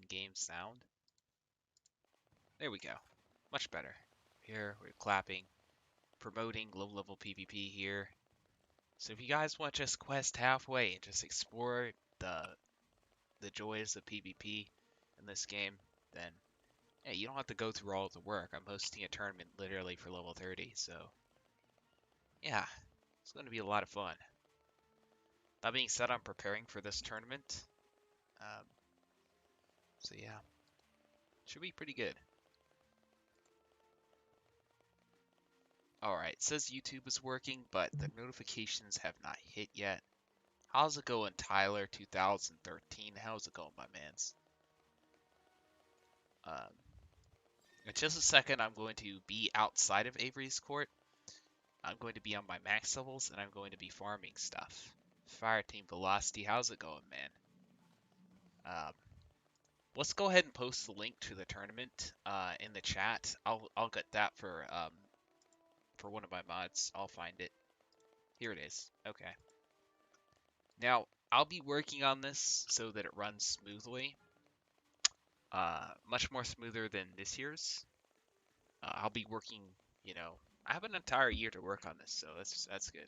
in-game sound. There we go. Much better. Here, we're clapping, promoting low-level PvP here. So if you guys want to just quest halfway and just explore the joys of PvP in this game, then yeah, you don't have to go through all the work. I'm hosting a tournament literally for level 30, so yeah, it's going to be a lot of fun. That being said, I'm preparing for this tournament. So yeah, should be pretty good. Alright, it says YouTube is working, but the notifications have not hit yet. How's it going, Tyler 2013? How's it going, my mans? In just a second, I'm going to be outside of Avery's Court. I'm going to be on my max levels, and I'm going to be farming stuff. Fireteam Velocity, how's it going, man? Let's go ahead and post the link to the tournament in the chat. I'll get that for one of my mods. I'll find it. Here it is. Okay. Now, I'll be working on this so that it runs smoothly. Much more smoother than this year's. I'll be working, I have an entire year to work on this, so that's good.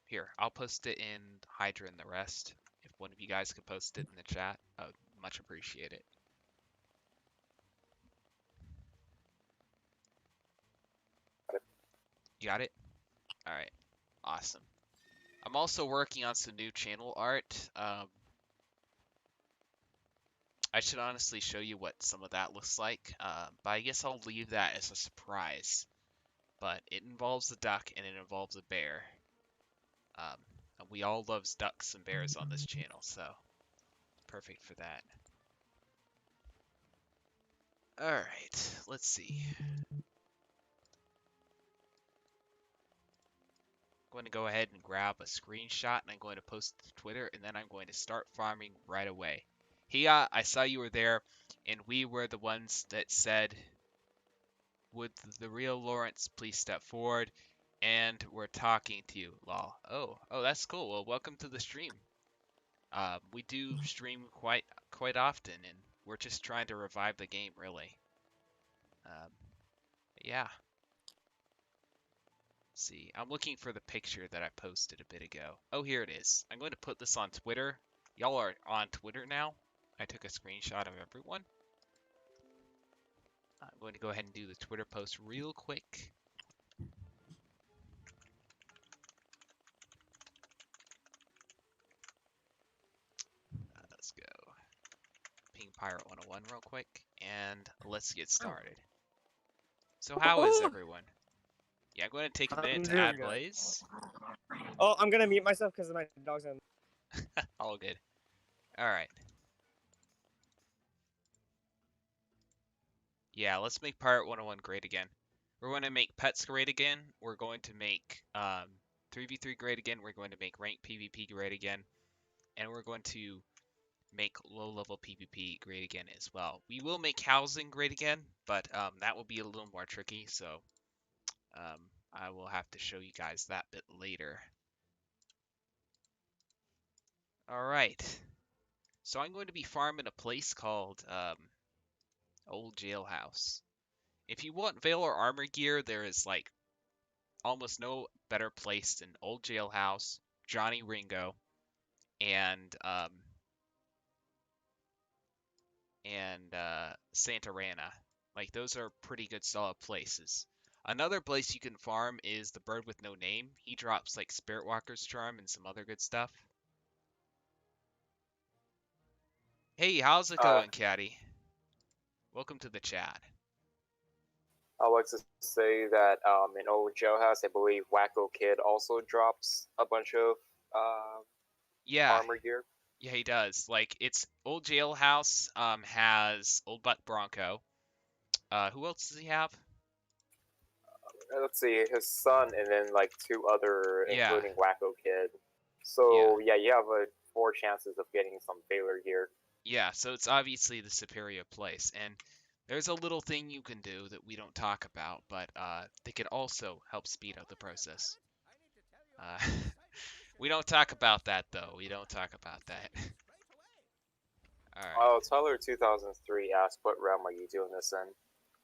Here, I'll post it in Hydra and the rest. If one of you guys could post it in the chat, I would much appreciate it. You got it? Alright. Awesome. I'm also working on some new channel art. I should honestly show you what some of that looks like, but I guess I'll leave that as a surprise. But it involves a duck and it involves a bear. And we all love ducks and bears on this channel, so perfect for that. Alright, let's see. I'm going to go ahead and grab a screenshot and I'm going to post it to Twitter and then I'm going to start farming right away. Hia, I saw you were there and we were the ones that said, would the real Lawrence please step forward? And we're talking to you, lol. Oh, that's cool. Well, welcome to the stream. We do stream quite often, and we're just trying to revive the game, really. Yeah. Let's see, I'm looking for the picture that I posted a bit ago. Oh, here it is. I'm going to put this on Twitter. Y'all are on Twitter now. I took a screenshot of everyone. I'm going to go ahead and do the Twitter post real quick. Let's go. Ping Pirate101 real quick, and let's get started. So how is everyone? Yeah, I'm going to take a minute to add Blaze. Oh, I'm going to mute myself because my dog's in. All good. Alright. Yeah, let's make Pirate101 great again. We're going to make pets great again. We're going to make 3v3 great again. We're going to make ranked PvP great again. And we're going to make low-level PvP great again as well. We will make housing great again, but that will be a little more tricky, so I will have to show you guys that bit later. Alright. So I'm going to be farming a place called Old Jailhouse. If you want Veil or Armor gear, there is like almost no better place than Old Jailhouse, Johnny Ringo, and Santarana. Like, those are pretty good solid places. Another place you can farm is the Bird with No Name. He drops like Spirit Walker's Charm and some other good stuff. Hey, how's it going, Caddy? Welcome to the chat. I like to say that in Old Jailhouse, I believe Wacko Kid also drops a bunch of armor gear. Yeah, he does. Like, it's Old Jailhouse has Old Buck Bronco. Who else does he have? Let's see, his son and then like two other, including Wacko Kid. So yeah, you have 4 chances of getting some Baylor gear. Yeah, so it's obviously the superior place, and there's a little thing you can do that we don't talk about, but that could also help speed up the process. We don't talk about that, though. We don't talk about that. Alright. Oh, Tyler 2003 asked, what realm are you doing this in?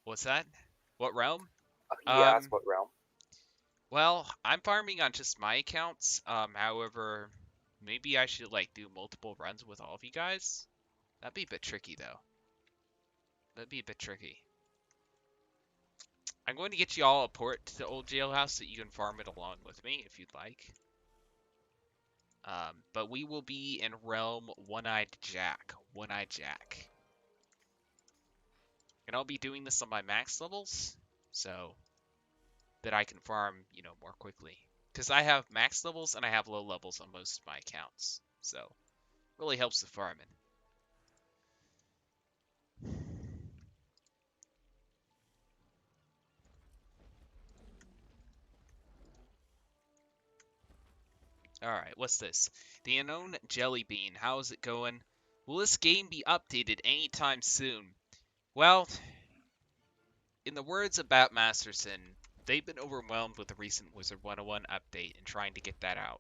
What's that? What realm? He asked what realm. Well, I'm farming on just my accounts. However, maybe I should like do multiple runs with all of you guys. That'd be a bit tricky though. That'd be a bit tricky. I'm going to get you all a port to the old jailhouse so you can farm it along with me if you'd like. But we will be in realm One-Eyed Jack. One-Eyed Jack. And I'll be doing this on my max levels, so that I can farm, you know, more quickly. Because I have max levels and I have low levels on most of my accounts. So, really helps the farming. Alright, what's this? The Unknown Jelly Bean. How is it going? Will this game be updated anytime soon? Well, in the words of Bat Masterson, they've been overwhelmed with the recent Wizard101 update and trying to get that out.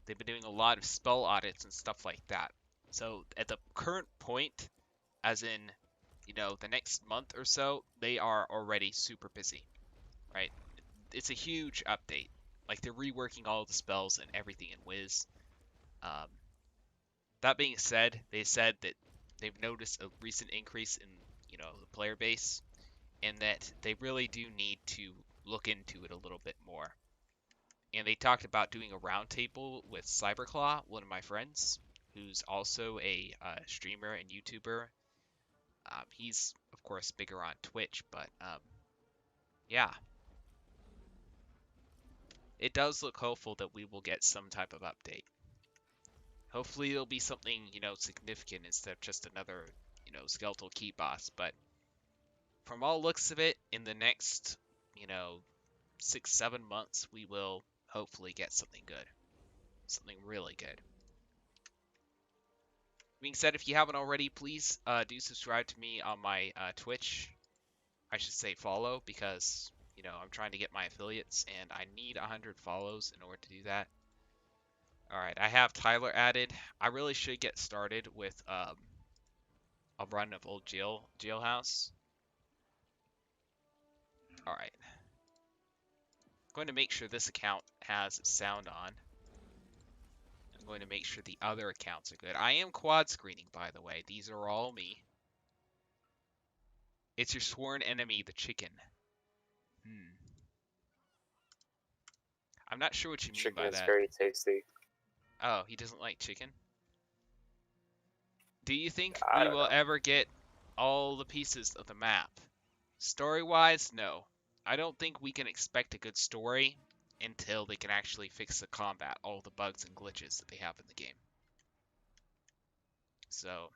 They've been doing a lot of spell audits and stuff like that. So at the current point, as in, you know, the next month or so, they are already super busy, right? It's a huge update. Like, they're reworking all the spells and everything in Wiz. That being said, they said that they've noticed a recent increase in, you know, the player base, and that they really do need to look into it a little bit more. And they talked about doing a roundtable with Cyberclaw, one of my friends, who's also a streamer and YouTuber. He's, of course, bigger on Twitch, but yeah. It does look hopeful that we will get some type of update. Hopefully it'll be something, you know, significant instead of just another, you know, skeletal key boss. But from all looks of it, in the next, you know, 6-7 months, we will hopefully get something good. Something really good. Being said, if you haven't already, please do subscribe to me on my Twitch. I should say follow, because, you know, I'm trying to get my affiliates, and I need 100 follows in order to do that. Alright, I have Tyler added. I really should get started with a run of old jailhouse. Alright. I'm going to make sure this account has sound on. I'm going to make sure the other accounts are good. I am quad screening, by the way. These are all me. It's your sworn enemy, the chicken. I'm not sure what you mean by that. Chicken is very tasty. Oh, he doesn't like chicken? Do you think we will ever get all the pieces of the map? Story-wise, no. I don't think we can expect a good story until they can actually fix the combat, all the bugs and glitches that they have in the game. So,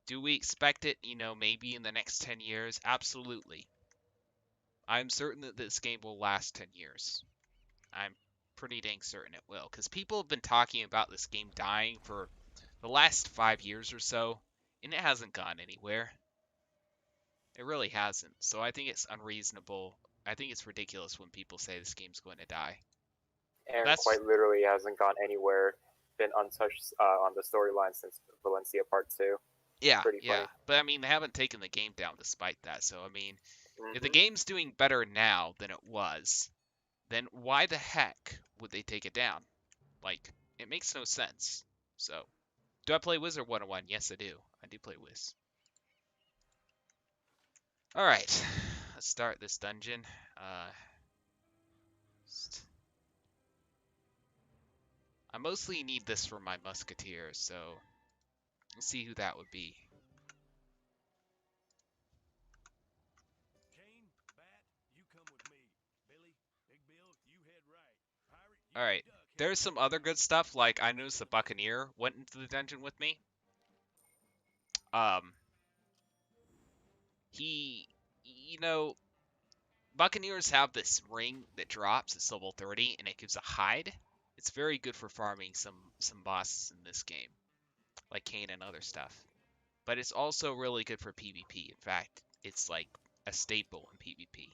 do we expect it, you know, maybe in the next 10 years? Absolutely. I'm certain that this game will last 10 years. I'm pretty dang certain it will, because people have been talking about this game dying for the last 5 years or so, and it hasn't gone anywhere. It really hasn't. So I think it's unreasonable. I think it's ridiculous when people say this game's going to die. And quite literally hasn't gone anywhere, been untouched on the storyline since Valencia Part 2. Yeah, yeah. But I mean, they haven't taken the game down despite that. So, I mean, if the game's doing better now than it was, then why the heck would they take it down? Like, it makes no sense. So, do I play Wizard101? Yes, I do. I do play Wiz. Alright, let's start this dungeon. I mostly need this for my musketeers, so let's see who that would be. Alright, there's some other good stuff, like I noticed the Buccaneer went into the dungeon with me. You know, Buccaneers have this ring that drops, it's level 30, and it gives a hide. It's very good for farming some bosses in this game, like Kane and other stuff. But it's also really good for PvP. In fact, it's like a staple in PvP.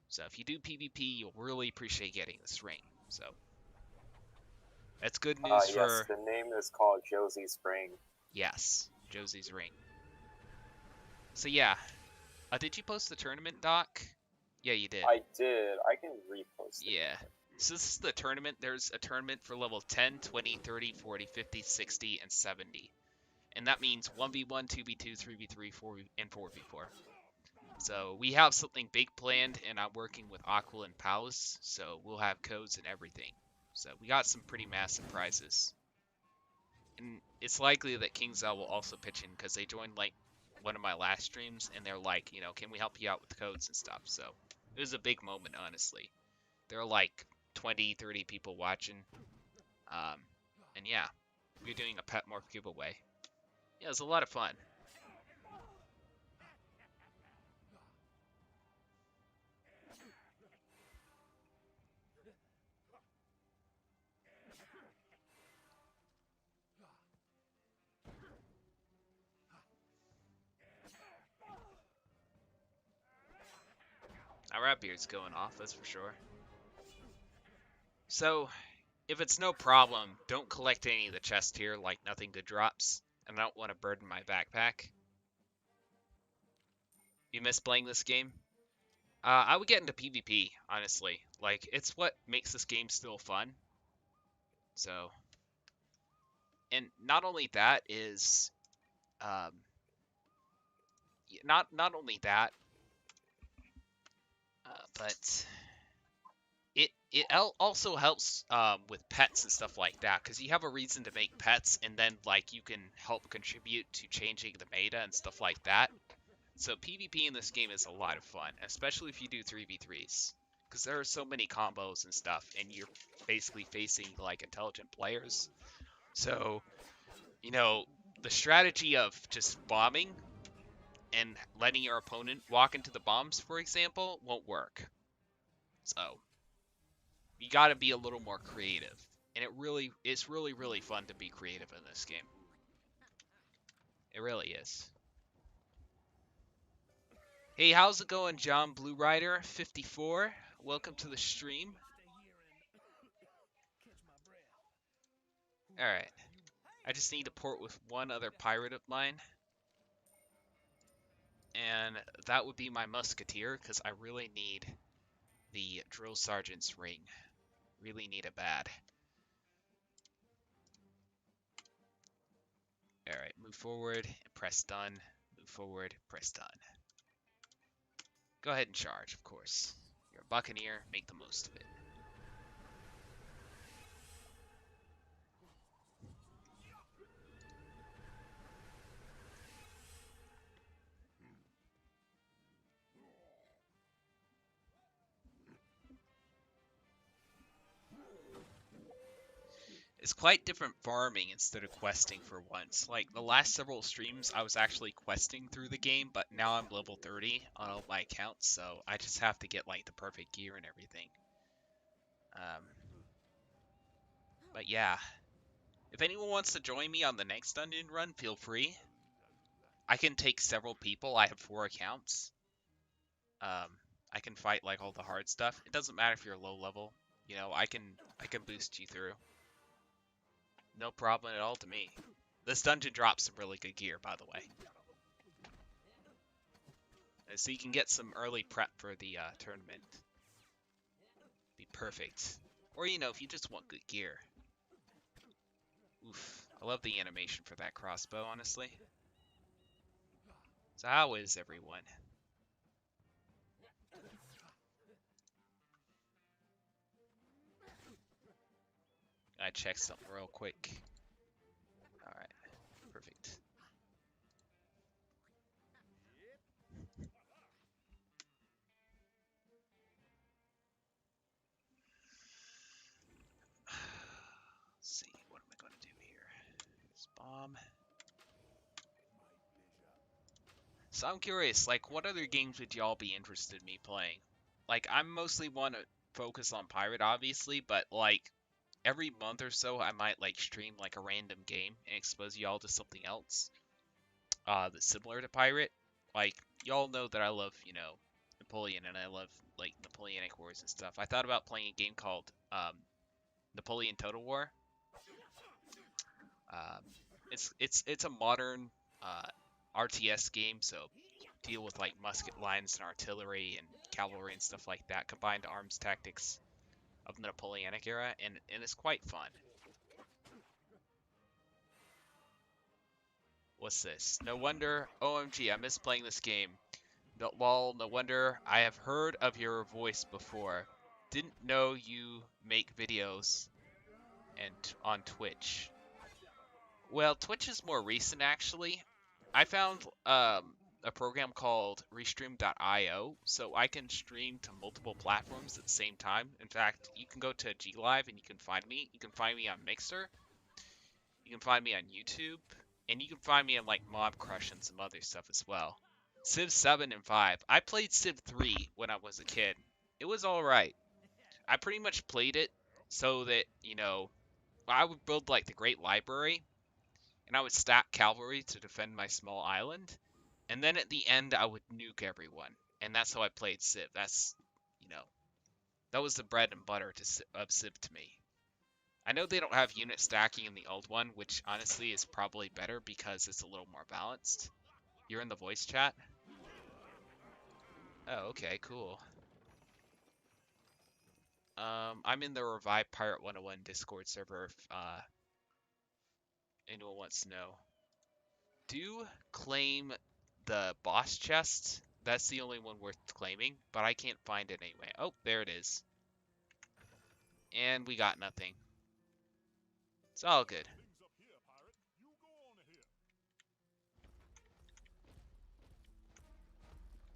So if you do PvP, you'll really appreciate getting this ring. So that's good news for... Yes, the name is called Josie's Ring. Yes, Josie's ring. So yeah, did you post the tournament, Doc? Yeah, you did. I did. I can repost it. Yeah. So this is the tournament. There's a tournament for level 10, 20, 30, 40, 50, 60, and 70. And that means 1v1, 2v2, 3v3, 4v, and 4v4. So we have something big planned, and I'm working with Aqua and Palace, so we'll have codes and everything. So we got some pretty massive prizes. And it's likely that KingsL will also pitch in, because they joined like one of my last streams, and they're like, you know, can we help you out with codes and stuff? So it was a big moment, honestly. There are like 20, 30 people watching. And yeah, we're doing a pet morph giveaway. Yeah, it was a lot of fun. Our rat beard's going off, that's for sure. So, if it's no problem, don't collect any of the chest here, like nothing good drops. And I don't want to burden my backpack. You miss playing this game? I would get into PvP, honestly. Like, it's what makes this game still fun. So, and not only that is, not only that, but it also helps with pets and stuff like that, because you have a reason to make pets, and then like you can help contribute to changing the meta and stuff like that. So PvP in this game is a lot of fun, especially if you do 3v3s, because there are so many combos and stuff, and you're basically facing like intelligent players. So, you know, the strategy of just bombing and letting your opponent walk into the bombs, for example, won't work. So you got to be a little more creative, and it's really fun to be creative in this game. It really is. Hey, how's it going, John Blue Rider 54? Welcome to the stream. Alright. I just need to port with one other pirate of mine. And that would be my musketeer, because I really need the drill sergeant's ring. Really need it bad. Alright, move forward and press done. Move forward, press done. Go ahead and charge, of course. You're a buccaneer, make the most of it. It's quite different farming instead of questing for once. Like, the last several streams, I was actually questing through the game, but now I'm level 30 on all my accounts, so I just have to get, like, the perfect gear and everything. But yeah. If anyone wants to join me on the next dungeon run, feel free. I can take several people. I have 4 accounts. I can fight, like, all the hard stuff. It doesn't matter if you're low level. You know, I can boost you through. No problem at all to me. This dungeon drops some really good gear, by the way. So you can get some early prep for the tournament. Be perfect. Or, you know, if you just want good gear. Oof. I love the animation for that crossbow, honestly. So how is everyone? I check something real quick. Alright. Perfect. Let's see, what am I going to do here? Here's bomb. So I'm curious, like, what other games would y'all be interested in me playing? Like, I'm mostly want to focus on Pirate, obviously, but, like, every month or so, I might, like, stream, like, a random game and expose y'all to something else that's similar to Pirate. Like, y'all know that I love, you know, Napoleon, and I love, like, Napoleonic Wars and stuff. I thought about playing a game called Napoleon Total War. It's a modern RTS game, so deal with like musket lines and artillery and cavalry and stuff like that, combined arms tactics of the Napoleonic era, and it's quite fun. What's this? No wonder. OMG, I miss playing this game. No, lol, no wonder. I have heard of your voice before. Didn't know you make videos and on Twitch. Well, Twitch is more recent actually. I found a program called Restream.io, so I can stream to multiple platforms at the same time. In fact, you can go to G Live and you can find me. You can find me on Mixer. You can find me on YouTube, and you can find me on like Mob Crush and some other stuff as well. Civ 7 and 5. I played Civ 3 when I was a kid. It was alright. I pretty much played it so that, I would build like the Great Library, and I would stack cavalry to defend my small island, and then at the end I would nuke everyone. And that's how I played Civ. That was the bread and butter of Civ to me. I know they don't have unit stacking in the old one, which honestly is probably better because it's a little more balanced. You're in the voice chat? Oh, okay, cool. I'm in the Revive Pirate 101 Discord server if anyone wants to know. Do claim the boss chest. That's the only one worth claiming, but I can't find it anyway. Oh, there it is. And we got nothing. It's all good.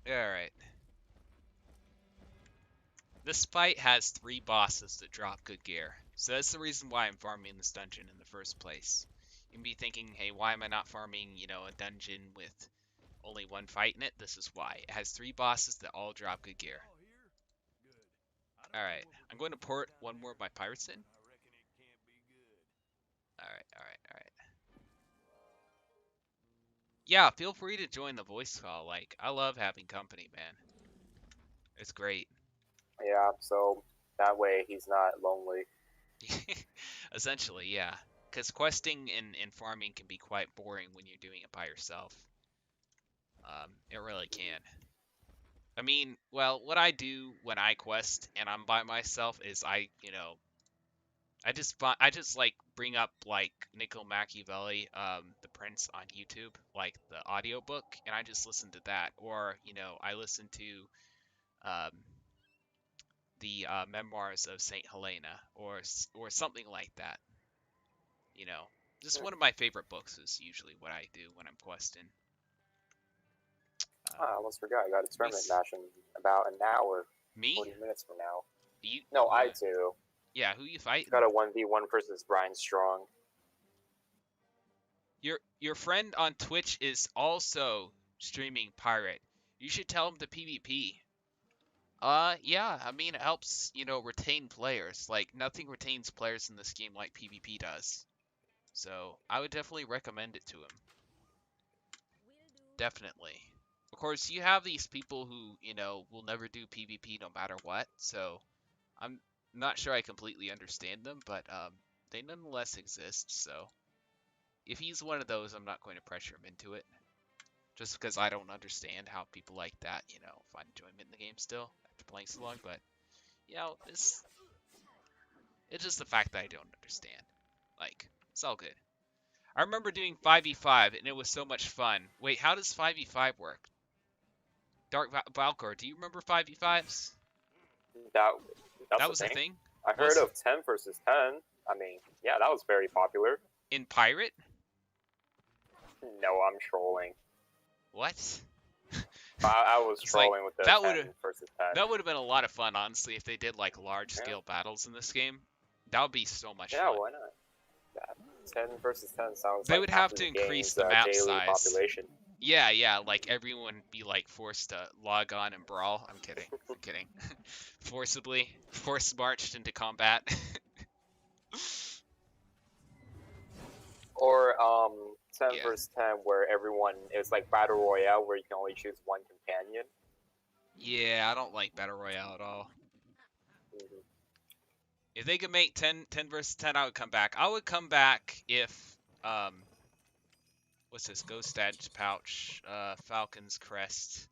Alright. This fight has 3 bosses that drop good gear. So that's the reason why I'm farming this dungeon in the first place. You can be thinking, hey, why am I not farming, a dungeon with only 1 fight in it? This is why. It has 3 bosses that all drop good gear. Alright, I'm going to port one more of my pirates in. Alright. Yeah, feel free to join the voice call. Like, I love having company, man. It's great. Yeah, so that way he's not lonely. Essentially, yeah. Because questing and farming can be quite boring when you're doing it by yourself. It really can. I mean, well, what I do when I quest and I'm by myself is I just like bring up like Niccolo Machiavelli, The Prince on YouTube, like the audiobook, and I just listen to that. Or, I listen to the memoirs of Saint Helena or something like that. Just one of my favorite books is usually what I do when I'm questing. I almost forgot. I got a tournament match in about an hour. Me? 40 minutes from now. You? No, I do. Yeah, who you fighting? Got a 1v1 versus Brian Strong. Your friend on Twitch is also streaming Pirate. You should tell him to PvP. Yeah, I mean, it helps, retain players. Like, nothing retains players in this game like PvP does. So, I would definitely recommend it to him. Definitely. Of course, you have these people who, will never do PvP no matter what, so I'm not sure I completely understand them, but they nonetheless exist, so if he's one of those, I'm not going to pressure him into it. Just because I don't understand how people like that, find enjoyment in the game still after playing so long, but, it's just the fact that I don't understand. Like, it's all good. I remember doing 5v5, and it was so much fun. Wait, how does 5v5 work? Dark Valkor, do you remember 5v5s? That was a thing? I heard of 10 versus 10. I mean, yeah, that was very popular. In Pirate? No, I'm trolling. What? I was trolling with the 10 versus 10. That would have been a lot of fun, honestly, if they did like large-scale battles in this game. That would be so much fun. Yeah, why not? Yeah, 10 versus 10 sounds they would have to increase the map size. Population. Yeah, like everyone would be like forced to log on and brawl. I'm kidding. Force marched into combat. Or 10 versus 10 where everyone is like Battle Royale where you can only choose one companion. Yeah, I don't like Battle Royale at all. If they could make 10 versus 10, I would come back. I would come back if What's this? Ghost Edge Pouch, Falcon's Crest.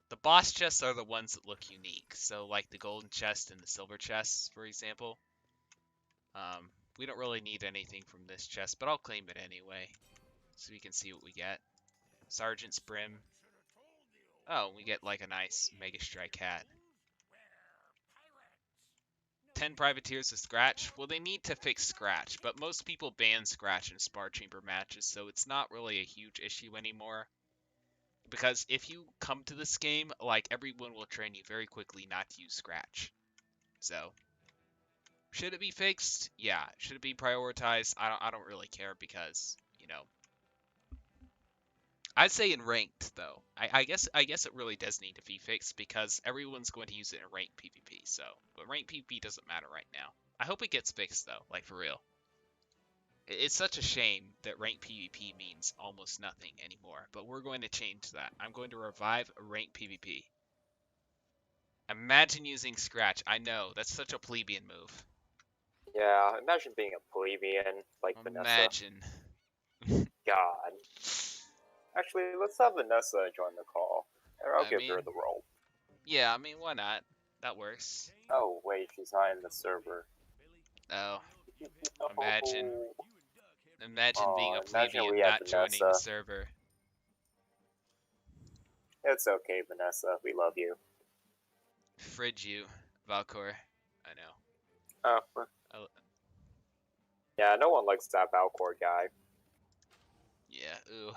The boss chests are the ones that look unique. So like the golden chest and the silver chests, for example. We don't really need anything from this chest, but I'll claim it anyway, so we can see what we get. Sergeant's Brim. Oh, we get like a nice Mega Strike hat. 10 privateers with Scratch. Well, they need to fix Scratch, but most people ban Scratch in Spar Chamber matches, so it's not really a huge issue anymore. Because if you come to this game, like, everyone will train you very quickly not to use Scratch. So, should it be fixed? Yeah. Should it be prioritized? I don't really care because, you know. I'd say in ranked though. I guess it really does need to be fixed because everyone's going to use it in ranked PvP. So, but ranked PvP doesn't matter right now. I hope it gets fixed though, like for real. It's such a shame that ranked PvP means almost nothing anymore, but we're going to change that. I'm going to revive ranked PvP. Imagine using Scratch. I know, that's such a plebeian move. Yeah, imagine being a plebeian like Imagine. Vanessa. God. Actually, let's have Vanessa join the call. Or I'll give her the role. Yeah, I mean, why not? That works. Oh, wait, she's not in the server. Oh. Imagine. Imagine being a plebeian not joining the server. It's okay, Vanessa. We love you. Fridge you, Valcor. I know. Oh. Yeah, no one likes that Valcor guy. Yeah, ooh.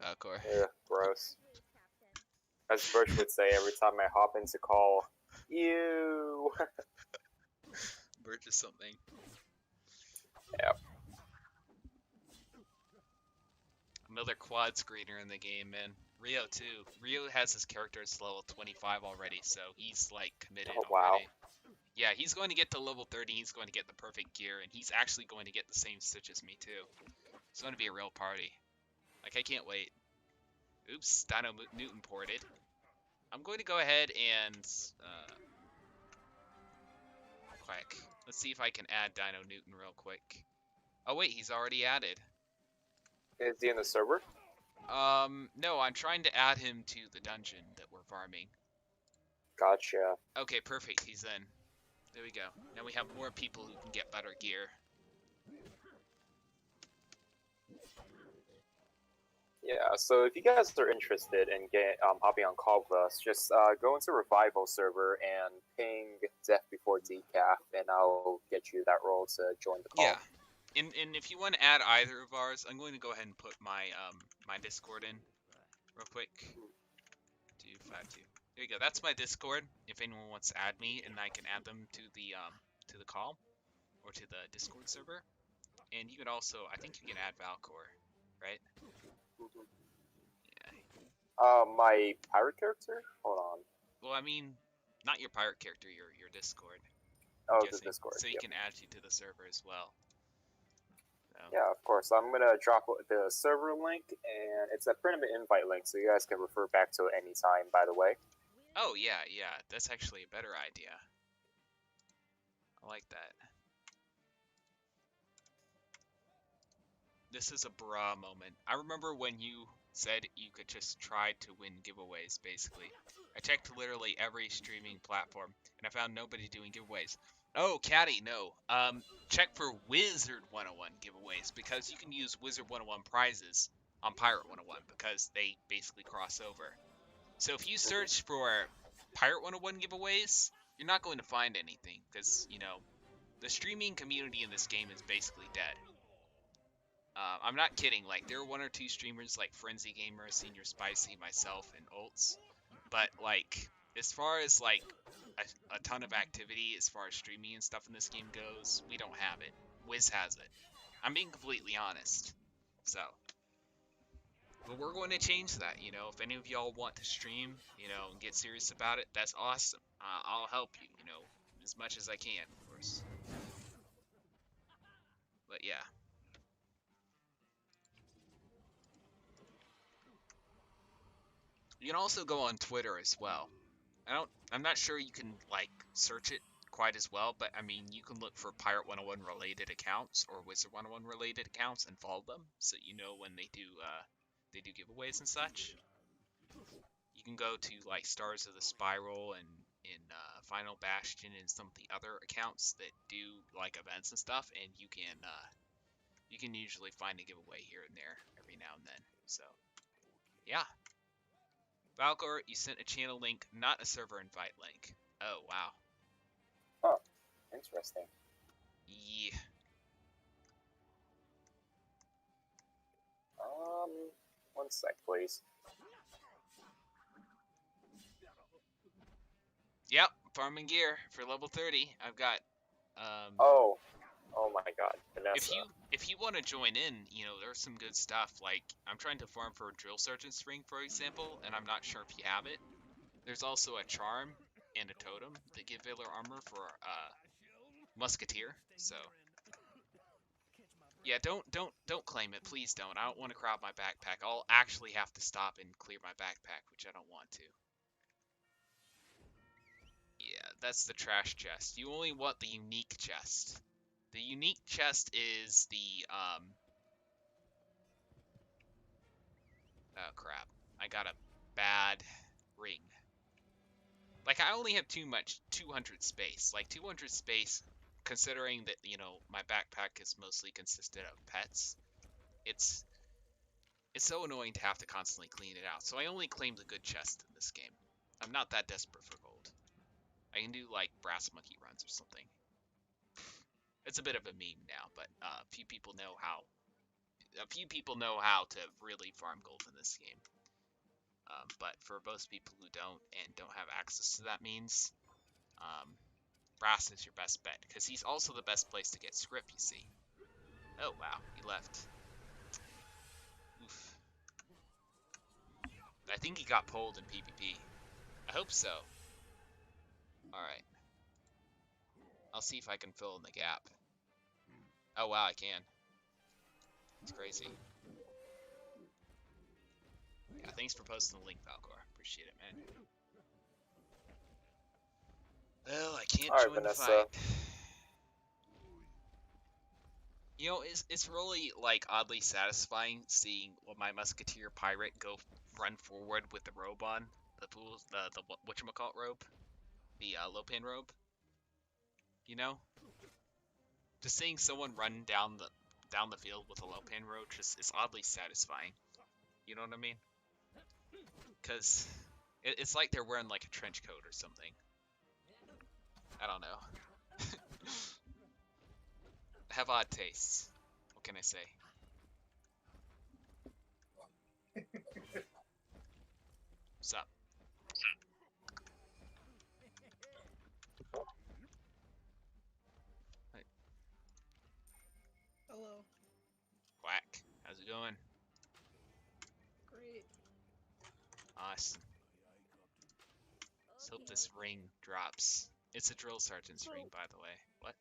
Valcor. Yeah, gross. As Birch would say every time I hop into call, ew. Birch is something. Yeah. Another quad screener in the game, man. Rio too. Rio has his character at level 25 already, so he's like committed already. Yeah, he's going to get to level 30, he's going to get the perfect gear, and he's actually going to get the same stitch as me too. It's going to be a real party. Like, I can't wait. Oops, Dino Newton ported. I'm going to go ahead and, quick. Let's see if I can add Dino Newton real quick. Oh wait, he's already added. Is he in the server? No, I'm trying to add him to the dungeon that we're farming. Gotcha. Okay, perfect, he's in. There we go. Now we have more people who can get better gear. Yeah, so if you guys are interested in hopping on call with us, just go into Revival server and ping Death Before Decaf, and I'll get you that role to join the call. Yeah, and if you want to add either of ours, I'm going to go ahead and put my my Discord in real quick. 252. There you go. That's my Discord. If anyone wants to add me, and I can add them to the call or to the Discord server. And you can also, I think you can add Valcor, right? Yeah. My pirate character? Hold on. Well, I mean, not your pirate character, your Discord. Oh, the Discord. So you can add you to the server as well. So. Yeah, of course. I'm gonna drop the server link, and it's a primitive invite link, so you guys can refer back to it anytime. By the way. Oh yeah, that's actually a better idea. I like that. This is a bra moment. I remember when you said you could just try to win giveaways, basically. I checked literally every streaming platform, and I found nobody doing giveaways. Oh, Caddy, no. Check for Wizard101 giveaways, because you can use Wizard101 prizes on Pirate101, because they basically cross over. So if you search for Pirate101 giveaways, you're not going to find anything, because, you know, the streaming community in this game is basically dead. I'm not kidding, like, there are one or two streamers like Frenzy Gamer, Senior Spicy, myself, and Olts, but, like, as far as, like, a ton of activity as far as streaming and stuff in this game goes, we don't have it. Wiz has it. I'm being completely honest. So, but we're going to change that, you know, if any of y'all want to stream, you know, and get serious about it, that's awesome. I'll help you, you know, as much as I can, of course. But yeah. You can also go on Twitter as well. I'm not sure you can, like, search it quite as well, but I mean, you can look for Pirate101 related accounts or Wizard101 related accounts and follow them, so you know when they do they do giveaways and such. You can go to like Stars of the Spiral and in Final Bastion and some of the other accounts that do like events and stuff, and you can usually find a giveaway here and there every now and then. So yeah, Valkor, you sent a channel link, not a server invite link. Oh wow. Huh. Interesting. Yeah. One sec, please. Yep, farming gear for level 30. I've got Oh my God, Vanessa. if you want to join in, there's some good stuff. Like I'm trying to farm for a drill sergeant's ring, for example, and I'm not sure if you have it. There's also a charm and a totem that give Valor armor for musketeer. So yeah, don't claim it, please don't. I don't want to crowd my backpack. I'll actually have to stop and clear my backpack, which I don't want to. Yeah, that's the trash chest. You only want the unique chest. The unique chest is the oh crap. I got a bad ring. Like I only have 200 space. Like 200 space, considering that, my backpack is mostly consisted of pets. It's so annoying to have to constantly clean it out. So I only claim the good chest in this game. I'm not that desperate for gold. I can do like brass monkey runs or something. It's a bit of a meme now, but a few people know how to really farm gold in this game. But for most people who don't have access to that means, brass is your best bet, because he's also the best place to get script, you see. Oh wow, he left. Oof. I think he got pulled in PvP. I hope so. Alright. I'll see if I can fill in the gap. Oh wow, I can. It's crazy. Yeah, thanks for posting the link, Valkor. Appreciate it, man. Well, I can't join Vanessa. the fight. It's really like oddly satisfying seeing my musketeer pirate run forward with the robe on, the whatchamacallit robe, the Lopan robe. Just seeing someone run down the field with a Lopan robe is oddly satisfying. You know what I mean? Because it's like they're wearing like a trench coat or something. I don't know. Have odd tastes. What can I say? What's up? Hey. Hello. Quack. How's it going? Great. Awesome. Let's hope this ring drops. It's a drill sergeant's ring, by the way. What?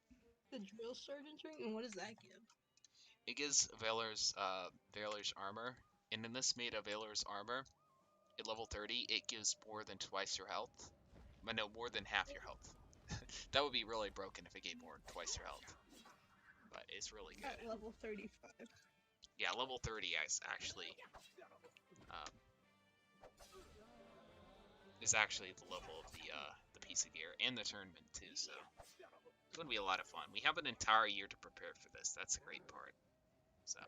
The drill sergeant's ring? And what does that give? It gives Valor's armor, and in this made of Valor's armor, at level 30, it gives more than twice your health. No, more than half your health. That would be really broken if it gave more than twice your health. But it's really good. At level 35. Yeah, level 30 is actually the level of the piece of gear and the tournament too. So it's going to be a lot of fun. We have an entire year to prepare for this. That's a great part. So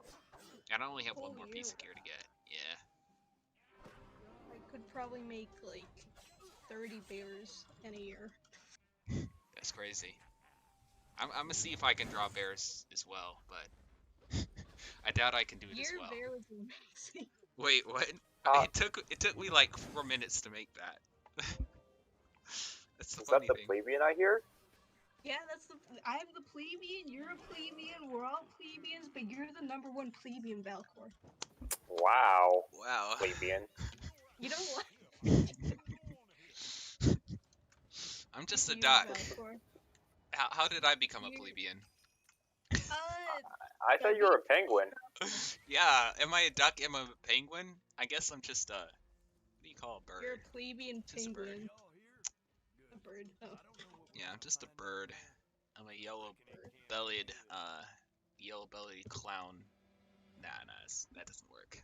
I only have one more piece of gear to get. Yeah. I could probably make like 30 bears in a year. That's crazy. I'm gonna see if I can draw bears as well, but I doubt I can do it as well. Your bear is amazing. Wait, what? It took me like 4 minutes to make that. That's the funny thing. Is that the plebeian I hear? Yeah, I'm the plebeian, you're a plebeian, we're all plebeians, but you're the #1 plebeian, Valkor. Wow. Wow. Plebeian. You know what? I'm just a duck. How did I become a plebeian? I thought you were a penguin. Yeah, am I a duck? Am I a penguin? I guess I'm just a... What do you call a bird? You're a plebeian penguin. A bird. Oh. Yeah, I'm just a bird. I'm a yellow-bellied clown. Nah, that doesn't work.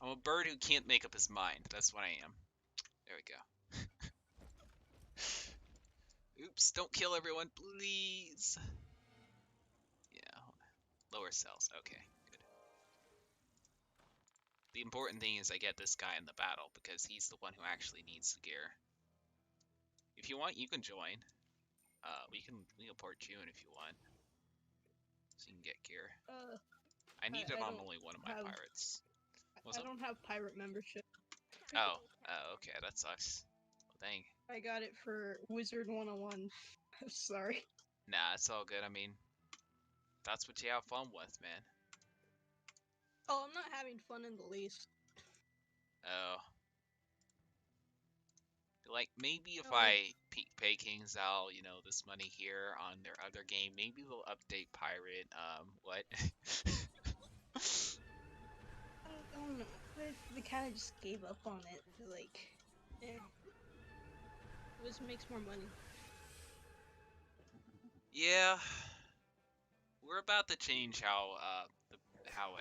I'm a bird who can't make up his mind. That's what I am. There we go. Oops, don't kill everyone, please. Yeah, lower cells. Okay, good. The important thing is I get this guy in the battle because he's the one who actually needs the gear. If you want, you can join. We can port you in if you want, so you can get gear. I need it on only one of my pirates. I don't have pirate membership. Oh, okay, that sucks. Well, dang. I got it for Wizard101. Sorry. Nah, it's all good. I mean, that's what you have fun with, man. Oh, I'm not having fun in the least. Oh. Like, maybe if I pay Kings out, you know, this money here on their other game, maybe they'll update Pirate, what? I don't know. They kind of just gave up on it. Like, Wiz makes more money. Yeah. We're about to change how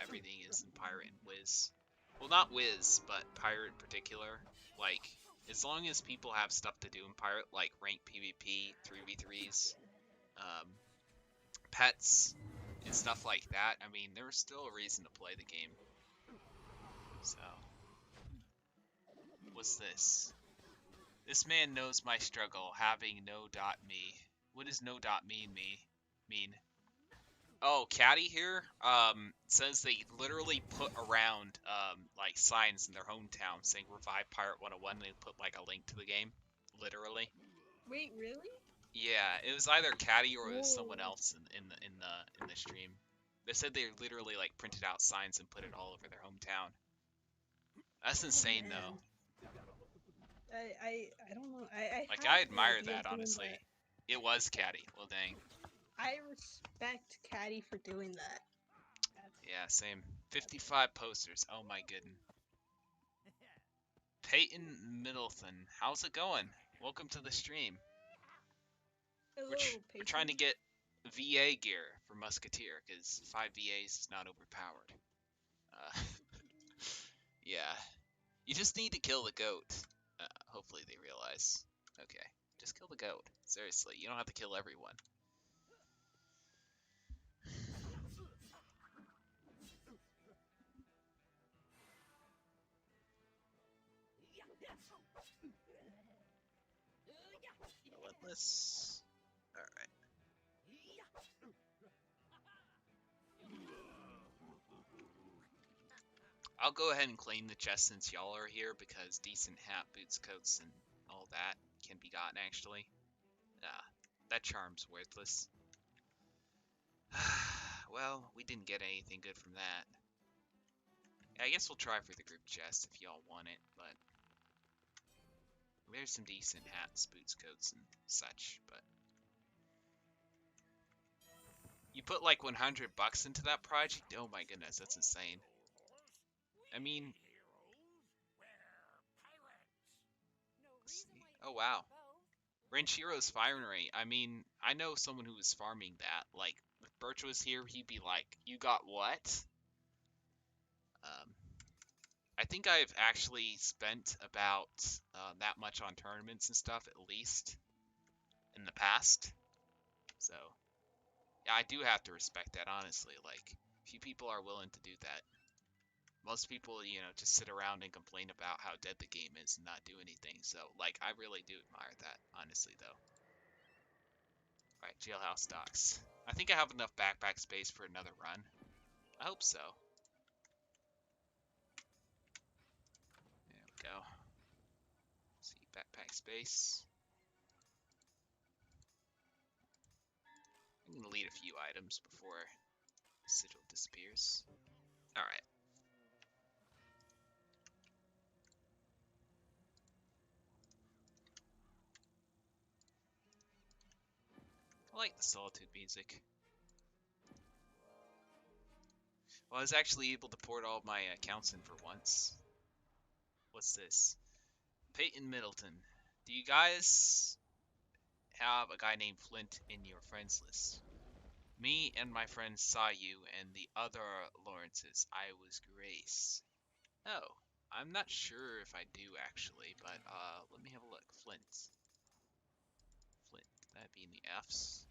everything is in Pirate and Wiz. Well, not Wiz, but Pirate in particular. Like, as long as people have stuff to do in Pirate, like ranked PvP, 3v3s, pets, and stuff like that, I mean, there's still a reason to play the game. So, what's this? This man knows my struggle, having no.me. What does no.me mean? Oh, Caddy here, says they literally put around, like, signs in their hometown saying Revive Pirate 101, and they put, like, a link to the game. Literally. Wait, really? Yeah, it was either Caddy or it was someone else in the stream. They said they literally, like, printed out signs and put it all over their hometown. That's insane, though. I don't know. I admire that, honestly. It was Caddy. Well, dang. I respect Caddy for doing that. Yeah, same. 55 posters. Oh my goodness. Peyton Middleton, how's it going? Welcome to the stream. Hello, we're trying to get VA gear for Musketeer, because 5 VAs is not overpowered. Yeah. You just need to kill the goat. Hopefully they realize. Okay, just kill the goat. Seriously, you don't have to kill everyone. Relentless. Alright. I'll go ahead and claim the chest since y'all are here, because decent hat, boots, coats, and all that can be gotten, actually. That charm's worthless. Well, we didn't get anything good from that. Yeah, I guess we'll try for the group chest if y'all want it, but there's some decent hats, boots, coats, and such, but you put like 100 bucks into that project? Oh my goodness, that's insane. I mean, oh wow. Ranchiro's firing rate. I mean, I know someone who was farming that. Like, if Birch was here, he'd be like, you got what? I think I've actually spent about that much on tournaments and stuff, at least, in the past. So, yeah, I do have to respect that, honestly. Like, few people are willing to do that. Most people, you know, just sit around and complain about how dead the game is and not do anything. So, like, I really do admire that, honestly, though. Alright, jailhouse stocks. I think I have enough backpack space for another run. I hope so. There we go. Let's see, backpack space. I'm gonna delete a few items before the sigil disappears. Alright. I like the Solitude music. Well, I was actually able to port all my accounts in for once. What's this? Peyton Middleton. Do you guys have a guy named Flint in your friends list? Me and my friends saw you and the other Lawrences. I was Grace. Oh, I'm not sure if I do actually, but let me have a look. Flint. Flint. That'd be in the Fs.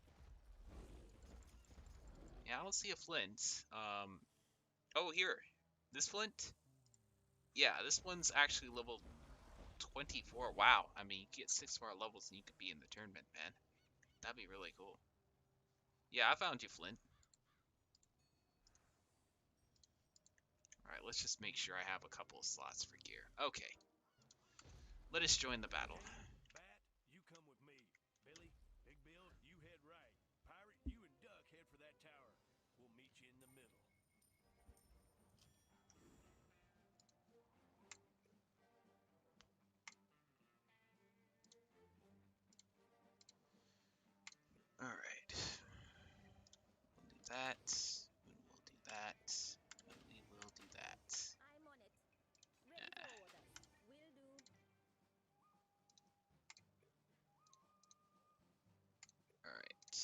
Yeah, I don't see a flint. Oh, here. This flint? Yeah, this one's actually level 24. Wow. I mean, you get 6 more levels and you could be in the tournament, man. That'd be really cool. Yeah, I found you, Flint. Alright, let's just make sure I have a couple of slots for gear. Okay. Let us join the battle. Bat, you come with me. Billy, Big Bill, you head right. Pirate, you and Duck head for that tower. We'll meet you in the middle. Alright. We'll do that. And we'll do that. And we will do that. I'm on it. Ready for orders. Will do. Alright.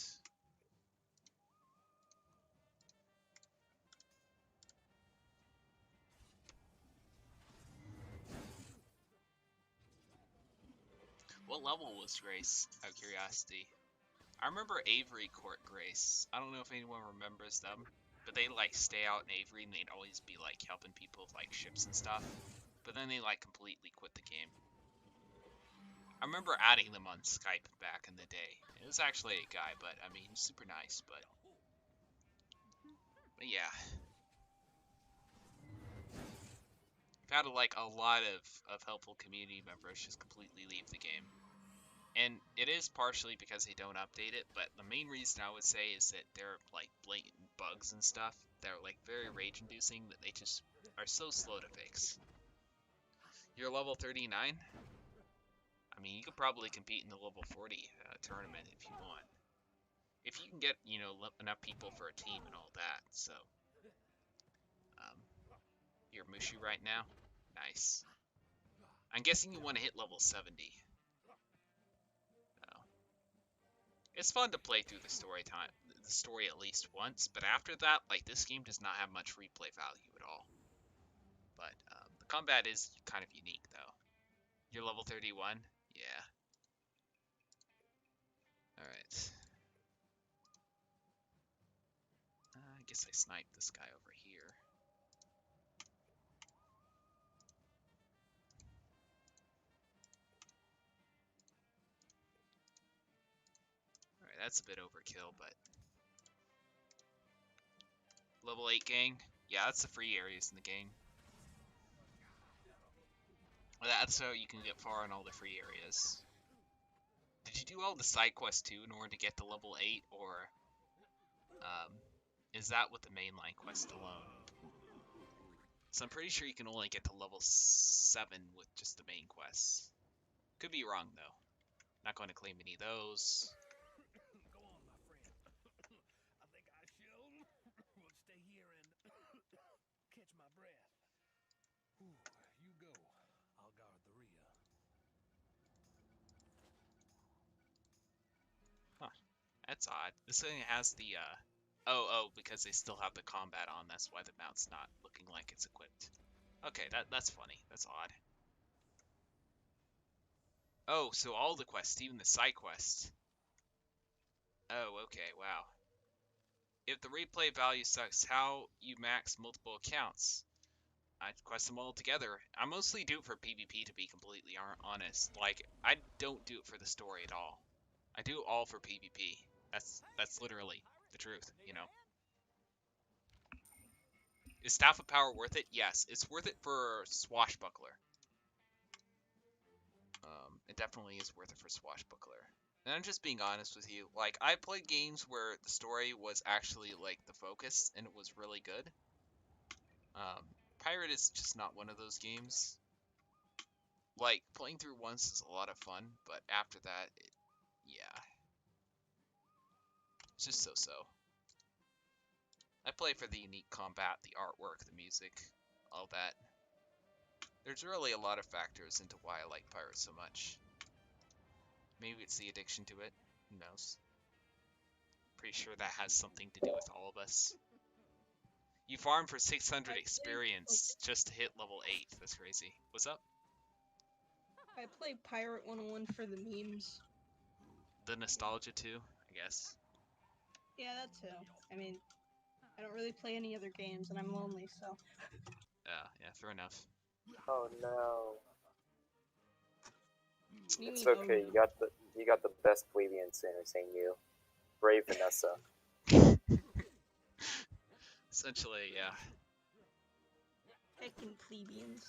What level was Grace, out of curiosity? I remember Avery Court Grace. I don't know if anyone remembers them, but they like stay out in Avery and they'd always be like helping people with like ships and stuff. But then they like completely quit the game. I remember adding them on Skype back in the day. It was actually a guy, but I mean, super nice, but yeah. I've had like a lot of helpful community members just completely leave the game. And it is partially because they don't update it, but the main reason I would say is that there are like blatant bugs and stuff that are like very rage inducing that they just are so slow to fix. You're level 39? I mean, you could probably compete in the level 40 tournament if you want. If you can get, you know, enough people for a team and all that, so. You're Mushu right now? Nice. I'm guessing you want to hit level 70. It's fun to play through the story at least once, but after that, like, this game does not have much replay value at all. But the combat is kind of unique, though. You're level 31? Yeah. Alright. I guess I sniped this guy over here. Alright, that's a bit overkill, but... Level 8 gang? Yeah, that's the free areas in the game. That's how you can get far in all the free areas. Did you do all the side quests too in order to get to level 8, or is that with the mainline quest alone? So I'm pretty sure you can only get to level 7 with just the main quests. Could be wrong though. Not going to claim any of those. Go on, my friend. I think I shall. We'll stay here and catch my breath. Whew, you go. I'll guard the rear. Huh. That's odd. This thing has the oh, because they still have the combat on, that's why the mount's not looking like it's equipped. Okay, that's funny. That's odd. Oh, so all the quests, even the side quests. Oh, okay, wow. If the replay value sucks, how you max multiple accounts? I'd quest them all together. I mostly do it for PvP, to be completely honest. Like, I don't do it for the story at all. I do it all for PvP. That's literally the truth, you know. Is Staff of Power worth it? Yes, it's worth it for Swashbuckler. It definitely is worth it for Swashbuckler. And I'm just being honest with you. Like, I played games where the story was actually, like, the focus, and it was really good. Pirate is just not one of those games. Like, playing through once is a lot of fun, but after that, yeah. It's just so-so. I play for the unique combat, the artwork, the music, all that. There's really a lot of factors into why I like Pirate so much. Maybe it's the addiction to it. Who knows? Pretty sure that has something to do with all of us. You farm for 600 I played- experience just to hit level 8. That's crazy. What's up? I play Pirate 101 for the memes. The nostalgia too, I guess. Yeah, that too. I mean, I don't really play any other games, and I'm lonely, so. Yeah, fair enough. Oh no. What do you It's mean, okay. oh, You got the best plebeian to entertain you. Brave Vanessa. Essentially, yeah. Heckin' plebeians.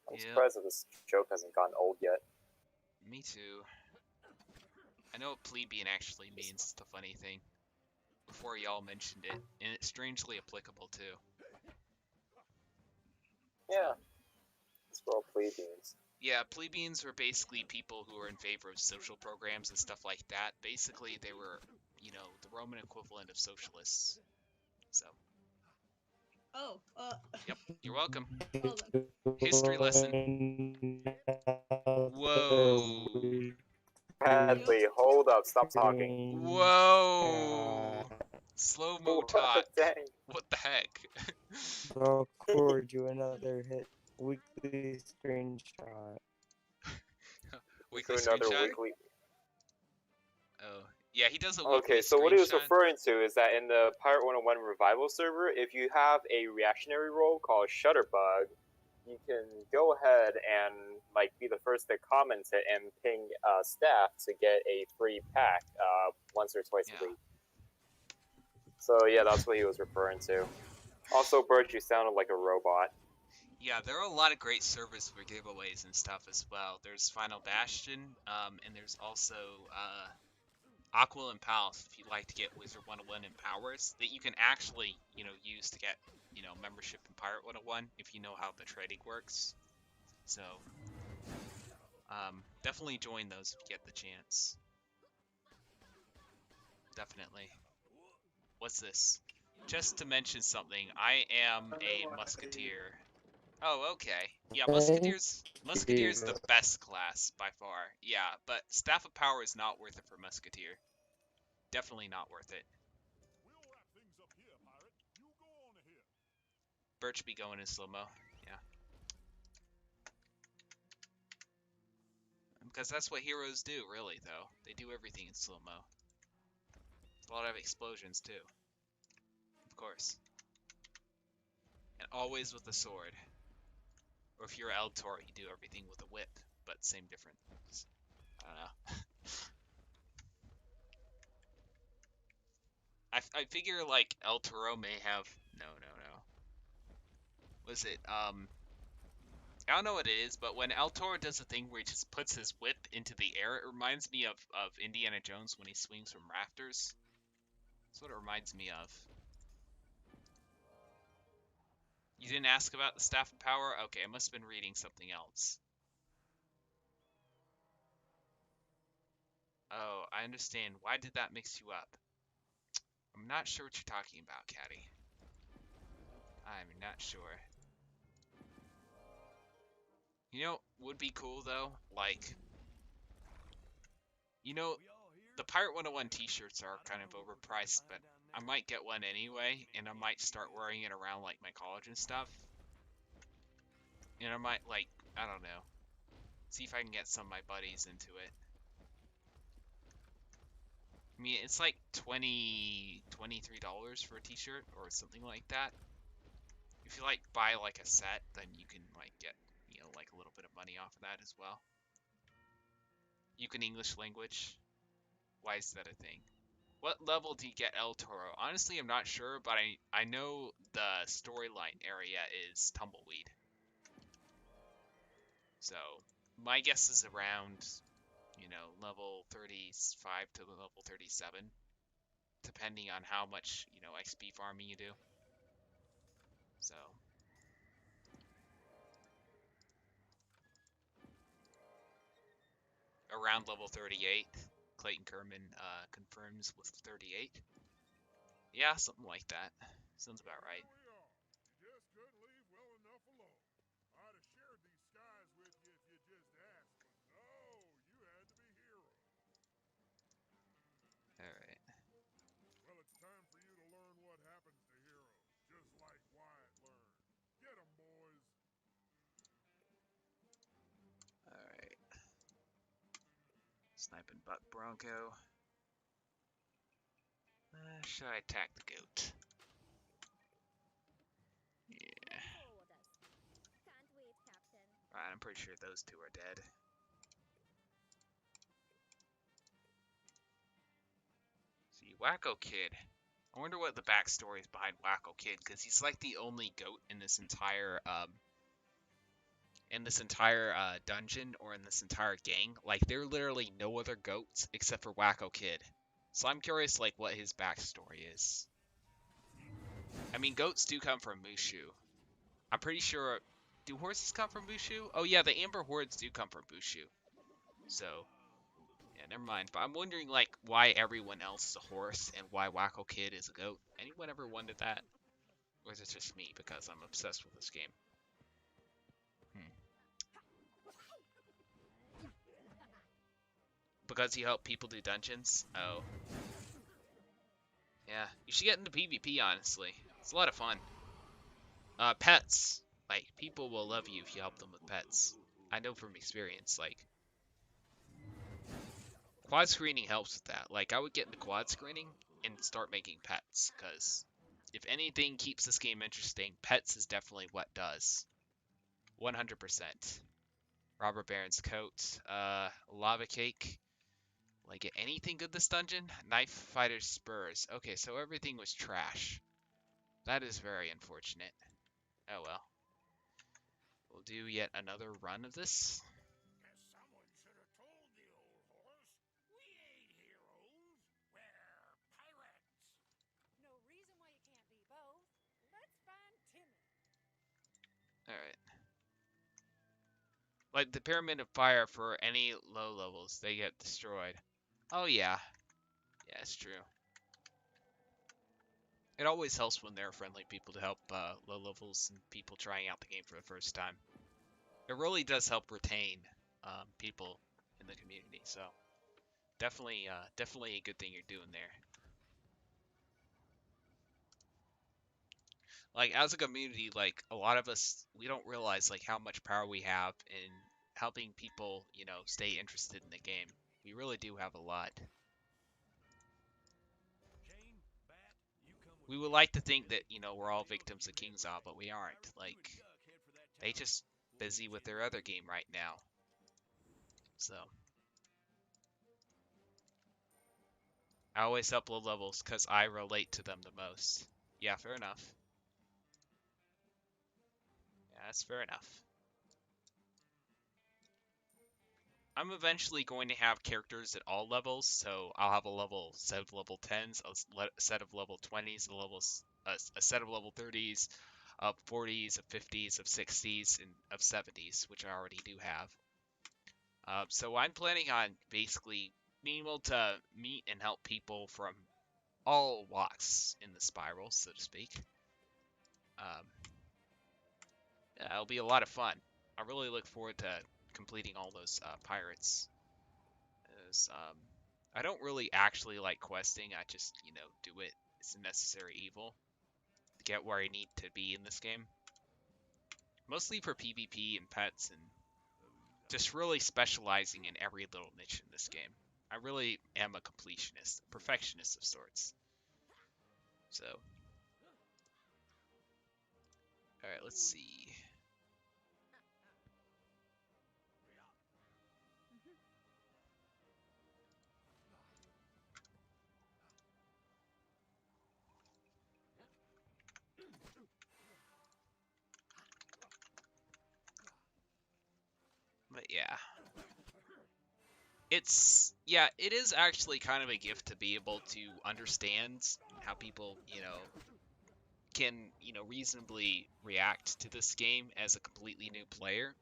I'm Yeah. surprised that this joke hasn't gotten old yet. Me too. I know what plebeian actually means, it's the funny thing. Before y'all mentioned it, and it's strangely applicable too. Yeah. It's for all plebeians. Yeah, plebeians were basically people who were in favor of social programs and stuff like that. Basically, they were, you know, the Roman equivalent of socialists. So, Oh, yep, you're welcome. well then. History lesson. Whoa. Bradley, hold up. Stop talking. Whoa. Slow-mo talk. Dang. What the heck? I'll record you another hit weekly screenshot. Weekly To another screenshot? weekly. Oh, yeah, he does a weekly Okay, so what he was screenshot. referring to is that in the Pirate 101 revival server, if you have a reactionary role called Shutterbug, you can go ahead and like be the first to comment it and ping staff to get a free pack once or twice Yeah. a week. So yeah, that's what he was referring to. Also, Bert, you sounded like a robot. Yeah, there are a lot of great servers for giveaways and stuff as well. There's Final Bastion, and there's also Aqua and Palace if you'd like to get Wizard101 and powers that you can actually, you know, use to get, you know, membership in Pirate 101 if you know how the trading works. So, definitely join those if you get the chance. Definitely. What's this? Just to mention something, I am a Musketeer. Oh, okay. Yeah, Musketeer's the best class by far. Yeah, but Staff of Power is not worth it for Musketeer. Definitely not worth it. Birch be going in slow-mo. Yeah. Because that's what heroes do, really, though. They do everything in slow-mo. A lot of explosions, too. Of course. And always with a sword. Or if you're El Toro, you do everything with a whip, but same difference. I don't know. I figure, like, El Toro may have... No. Was it, I don't know what it is, but when El Toro does a thing where he just puts his whip into the air, it reminds me of Indiana Jones when he swings from rafters. That's what it reminds me of. You didn't ask about the Staff of Power? Okay, I must have been reading something else. Oh, I understand. Why did that mix you up? I'm not sure what you're talking about, Caddy. I'm not sure. You know, would be cool though, like, you know, the Pirate 101 t-shirts are kind of overpriced, but I might get one anyway, and I might start wearing it around, like, my college and stuff. And I might, like, I don't know, see if I can get some of my buddies into it. I mean, it's like $23 for a t-shirt, or something like that. If you, like, buy, like, a set, then you can, like, get, you know, like, a little bit of money off of that as well. You can English language. Why is that a thing? What level do you get El Toro? Honestly, I'm not sure, but I know the storyline area is Tumbleweed. So, my guess is around, you know, level 35 to level 37. Depending on how much, you know, XP farming you do. So. Around level 38. Clayton Kerman confirms with 38. Yeah, something like that. Sounds about right. Alright. Well, it's time for you to learn what happens to heroes. Sniping Buck Bronco. Should I attack the goat? Yeah. Can't wait, Captain. Alright, I'm pretty sure those two are dead. See, Wacko Kid. I wonder what the backstory is behind Wacko Kid, because he's like the only goat in this entire dungeon or in this entire gang. Like, there are literally no other goats except for Wacko Kid. So I'm curious, like, what his backstory is. I mean, goats do come from Mushu. I'm pretty sure... Do horses come from Mushu? Oh yeah, the Amber Hordes do come from Mushu. So, yeah, never mind. But I'm wondering, like, why everyone else is a horse and why Wacko Kid is a goat. Anyone ever wondered that? Or is it just me because I'm obsessed with this game? Because you help people do dungeons? Oh. Yeah, you should get into PvP, honestly. It's a lot of fun. Pets. Like, people will love you if you help them with pets. I know from experience, like... Quad screening helps with that. Like, I would get into quad screening and start making pets, because if anything keeps this game interesting, pets is definitely what does. 100%. Robber Baron's coat. Lava cake. Like, anything good this dungeon? Knife fighter's spurs. Okay, so everything was trash. That is very unfortunate. Oh well. We'll do yet another run of this. Guess someone should have told the old horse. We ain't heroes. We're pirates. No reason why you can't be both. Let's find Timmy. Alright. Like the Pyramid of Fire for any low levels, they get destroyed. Oh yeah. Yeah, it's true. It always helps when there are friendly people to help low levels and people trying out the game for the first time. It really does help retain people in the community, so definitely a good thing you're doing there. Like, as a community, like, a lot of us, we don't realize, like, how much power we have in helping people, you know, stay interested in the game. We really do have a lot. Jane, Bat, you come with We me. would like to think that, you know, we're all victims of King's Law, but we aren't. Like, they just busy with their other game right now. So, I always help low levels because I relate to them the most. Yeah, fair enough. Yeah, that's fair enough. I'm eventually going to have characters at all levels, so I'll have a set of level 10s, a set of level 20s, a set of level 30s, of 40s, of 50s, of 60s, and of 70s, which I already do have. So I'm planning on basically being able to meet and help people from all walks in the spiral, so to speak. Yeah, it'll be a lot of fun. I really look forward to completing all those pirates. I don't really actually like questing. I just, you know, do it. It's a necessary evil to get where I need to be in this game. Mostly for PvP and pets and just really specializing in every little niche in this game. I really am a completionist, a perfectionist of sorts. So, alright, let's see. But yeah. It is actually kind of a gift to be able to understand how people, you know, can, you know, reasonably react to this game as a completely new player.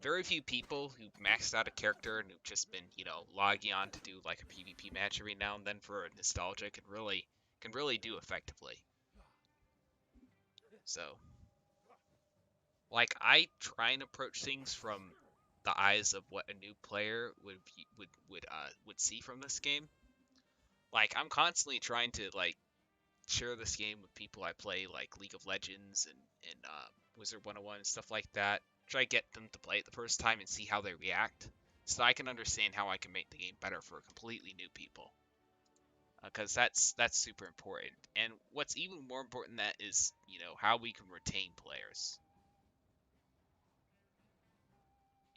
Very few people who've maxed out a character and who've just been, you know, logging on to do like a PvP match every now and then for nostalgia can really do effectively. So, like, I try and approach things from the eyes of what a new player would see from this game. Like, I'm constantly trying to like share this game with people I play, like League of Legends and Wizard101 and stuff like that. Try to get them to play it the first time and see how they react. so I can understand how I can make the game better for completely new people. Because that's super important. And what's even more important than that is, how we can retain players.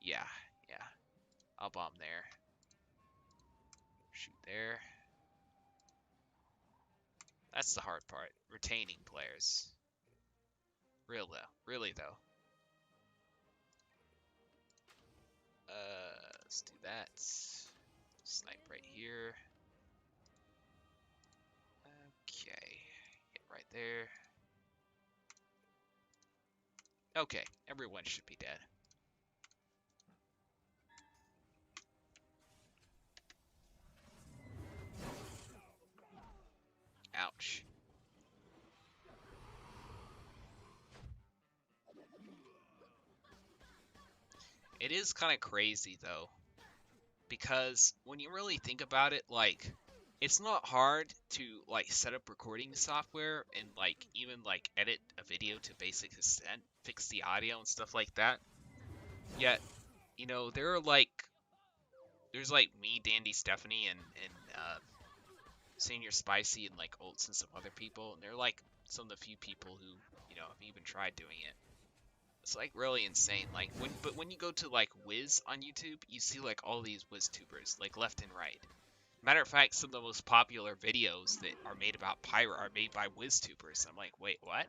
Yeah, yeah. I'll bomb there. Shoot there. That's the hard part, retaining players. Really though. Let's do that. Snipe right here. Okay, get right there. Okay, everyone should be dead. Ouch. It is kind of crazy though, because when you really think about it, like, it's not hard to like set up recording software and like even like edit a video to basic extent, fix the audio and stuff like that. Yet, there's like me, Dandy, Stephanie, and Senior Spicy, and like Olts and some other people, and they're like some of the few people who have even tried doing it. It's like really insane. Like when you go to like Wiz on YouTube, you see like all these Wiz tubers like left and right. Matter of fact, some of the most popular videos that are made about Pirate are made by Wiz tubers. I'm like, wait, what?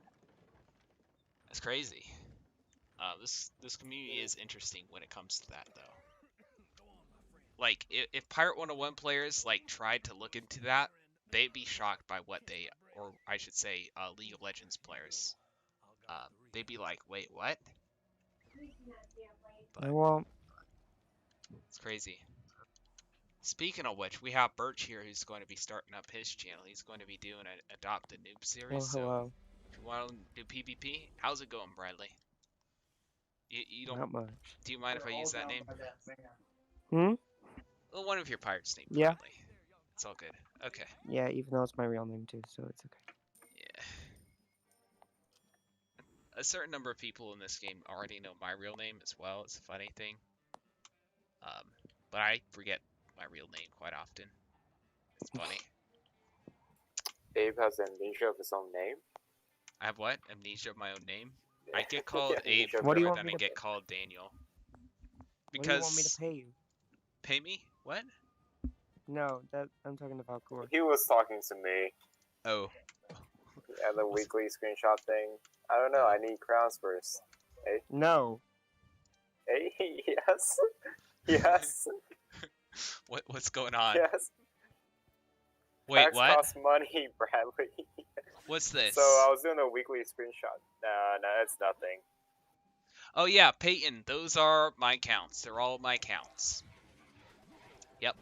That's crazy. This community is interesting when it comes to that though. Like if Pirate 101 players like tried to look into that, they'd be shocked by what they, or I should say, League of Legends players. They'd be like, wait, what? But Well, it's crazy. Speaking of which, we have Birch here who's going to be starting up his channel. He's going to be doing an Adopt a Noob series. well, hello. So if you want to do PvP, how's it going, Bradley? You don't. Not much. Do you mind if I use that name? Hmm? Well, one of your pirates named Yeah. Bradley. It's all good. Okay. Yeah, even though it's my real name too, so it's okay. Yeah. A certain number of people in this game already know my real name as well. It's a funny thing. But I forget my real name quite often. It's funny. Abe has amnesia of his own name. I have what? Amnesia of my own name? I get called Yeah, Abe amnesia of What do you more want than me I to get called Daniel. What do you want me Because to pay you? pay me? What? No, that I'm talking about Core. He was talking to me Oh. at the weekly screenshot thing. I don't know. I need crowns first. No. Hey, yes, yes, What's going on? yes. Wait, Tax what? costs money, Bradley. What's this? So I was doing a weekly screenshot. No, it's nothing. Oh yeah, Peyton, those are my counts. They're all my counts. Yep.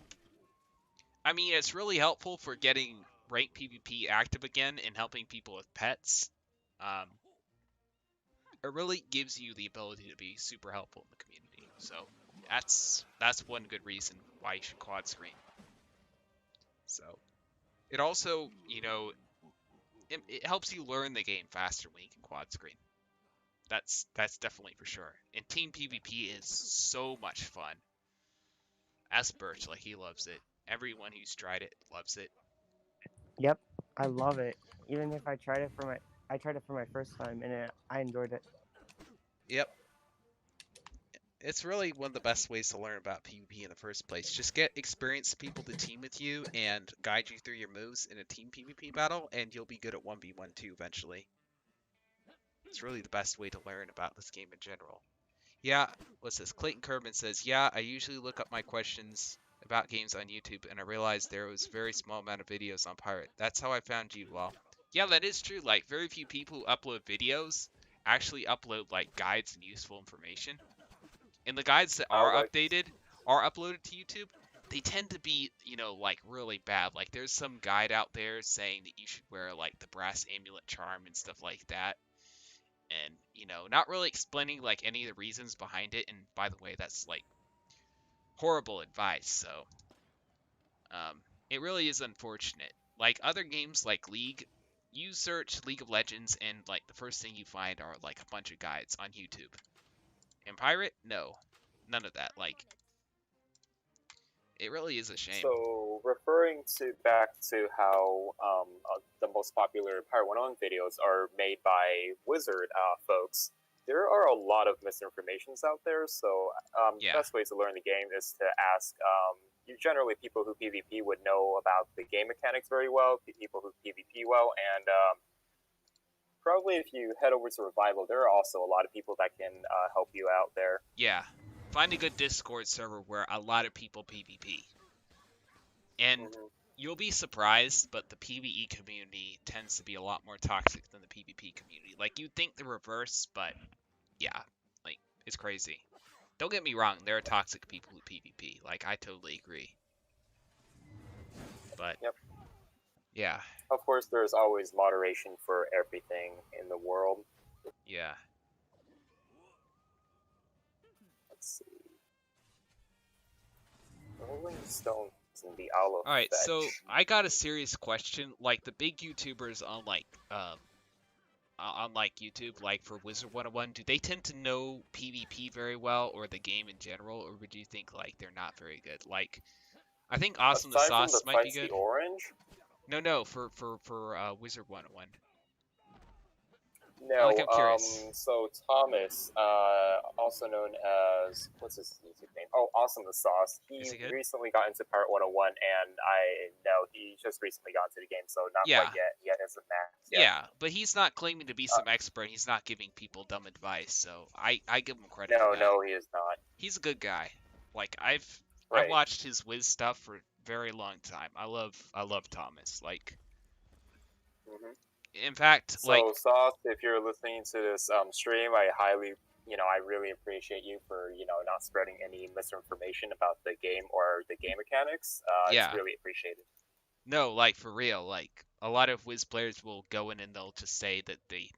I mean, it's really helpful for getting ranked PvP active again and helping people with pets. It really gives you the ability to be super helpful in the community. So that's one good reason why you should quad screen. So it also, it helps you learn the game faster when you can quad screen. That's definitely for sure. And team PvP is so much fun. Ask Birch, like, he loves it. Everyone who's tried it loves it. Yep, I love it. Even if I tried it for my first time and I enjoyed it. Yep. It's really one of the best ways to learn about PvP in the first place. Just get experienced people to team with you and guide you through your moves in a team PvP battle, and you'll be good at 1v1 too eventually. It's really the best way to learn about this game in general. Yeah, what's this? Clayton Kerman says, yeah, I usually look up my questions about games on YouTube, and I realized there was a very small amount of videos on Pirate. That's how I found you, Well. Yeah, that is true. Like, very few people who upload videos actually upload, like, guides and useful information. And the guides that are uploaded to YouTube, they tend to be, like, really bad. Like, there's some guide out there saying that you should wear, like, the brass amulet charm and stuff like that. And, not really explaining, like, any of the reasons behind it. And, by the way, that's, like, horrible advice, so it really is unfortunate. Like, other games like League, you search League of Legends, and, like, the first thing you find are, like, a bunch of guides on YouTube. And Pirate? No. None of that. Like, It really is a shame. So, referring back to how the most popular Pirate 101 videos are made by Wizard folks, there are a lot of misinformations out there. So, the Yeah. best way to learn the game is to ask. You generally people who PvP would know about the game mechanics very well. People who PvP well, and probably if you head over to Revival, there are also a lot of people that can help you out there. Yeah. Find a good Discord server where a lot of people PvP. And you'll be surprised, but the PvE community tends to be a lot more toxic than the PvP community. Like, you'd think the reverse, but yeah, like, it's crazy. Don't get me wrong, there are toxic people who PvP. Like, I totally agree. But, Yep. Yeah. Of course, there's always moderation for everything in the world. Yeah. Let's see. Rolling Stones and the Owl of Alright, Fetch. so I got a serious question. Like, the big YouTubers on, like YouTube, like for Wizard101, do they tend to know PvP very well, or the game in general, or would you think like they're not very good? Like, I think Awesome the Aside Sauce from the might be Feisty good. Orange? No, for Wizard101. No, Like, I'm curious. so Thomas, also known as, what's his YouTube name? Oh, Awesome the Sauce. Is he good? Recently got into Pirate 101, and I know he just recently got into the game, so not Yeah. quite yet. He hasn't maxed yet. Yeah, but he's not claiming to be some expert. He's not giving people dumb advice, so I give him credit for that. No, he is not. He's a good guy. Like, I Right. watched his Wiz stuff for a very long time. I love Thomas. Like, in fact, So, like, Sauce, if you're listening to this stream, I really appreciate you for, not spreading any misinformation about the game or the game mechanics. Yeah. It's really appreciated. No, like, for real, like, a lot of Wiz players will go in and they'll just say that they,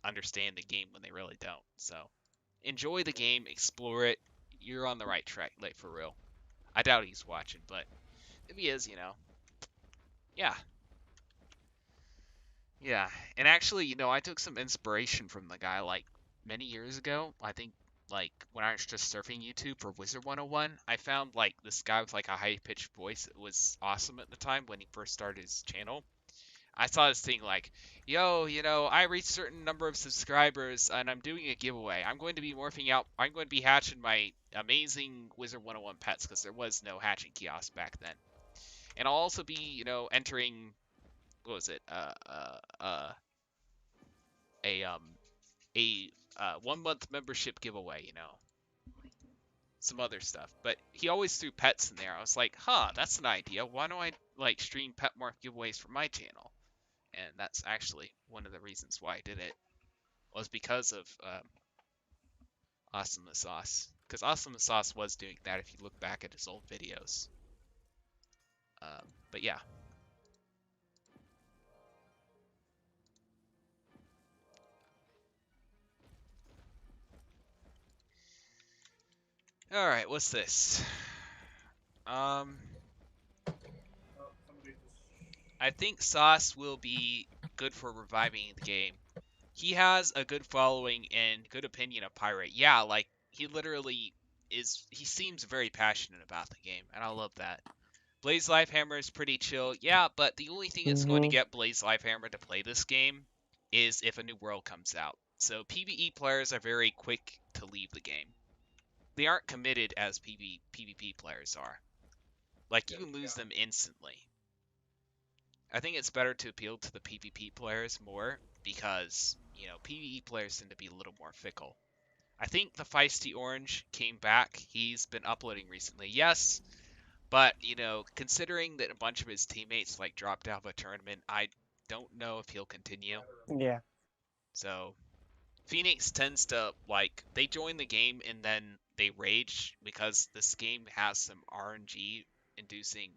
understand the game when they really don't. So, enjoy the game, explore it. You're on the right track, like, for real. I doubt he's watching, but if he is, yeah. Yeah, and actually, I took some inspiration from the guy, like, many years ago. I think, like, when I was just surfing YouTube for Wizard101, I found, like, this guy with, like, a high-pitched voice that was awesome at the time when he first started his channel. I saw this thing like, yo, I reached a certain number of subscribers and I'm doing a giveaway. I'm going to be I'm going to be hatching my amazing Wizard101 pets, because there was no hatching kiosk back then. And I'll also be, entering, what was it, a 1 month membership giveaway, some other stuff. But he always threw pets in there. I was like, that's an idea. Why don't I, like, stream pet morph giveaways from my channel? And that's actually one of the reasons why I did it, was because of Awesome the Sauce. Because Awesome the Sauce was doing that if you look back at his old videos. But yeah. Alright, what's this? I think Sauce will be good for reviving the game. He has a good following and good opinion of Pirate. Yeah, like, he literally he seems very passionate about the game, and I love that. Blaze Lifehammer is pretty chill. Yeah, but the only thing that's going to get Blaze Lifehammer to play this game is if a new world comes out. So PvE players are very quick to leave the game. They aren't committed as PvP players are. Like, you can lose them instantly. I think it's better to appeal to the PvP players more, because, PvE players tend to be a little more fickle. I think the Feisty Orange came back. He's been uploading recently, yes, but, considering that a bunch of his teammates, like, dropped out of a tournament, I don't know if he'll continue. Yeah. So, Thnx tends to, like, they join the game and then they rage, because this game has some RNG-inducing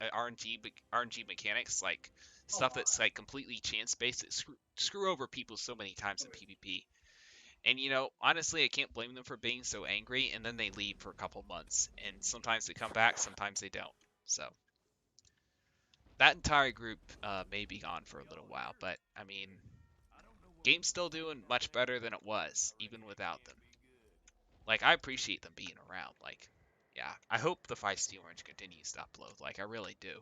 RNG mechanics, like stuff that's like completely chance based, that screw over people so many times in PvP. And honestly, I can't blame them for being so angry, and then they leave for a couple months, and sometimes they come back, sometimes they don't. So that entire group may be gone for a little while, but I mean, game's still doing much better than it was, even without them. Like, I appreciate them being around. Like, Yeah, I hope the Feisty Orange continues to upload. Like, I really do.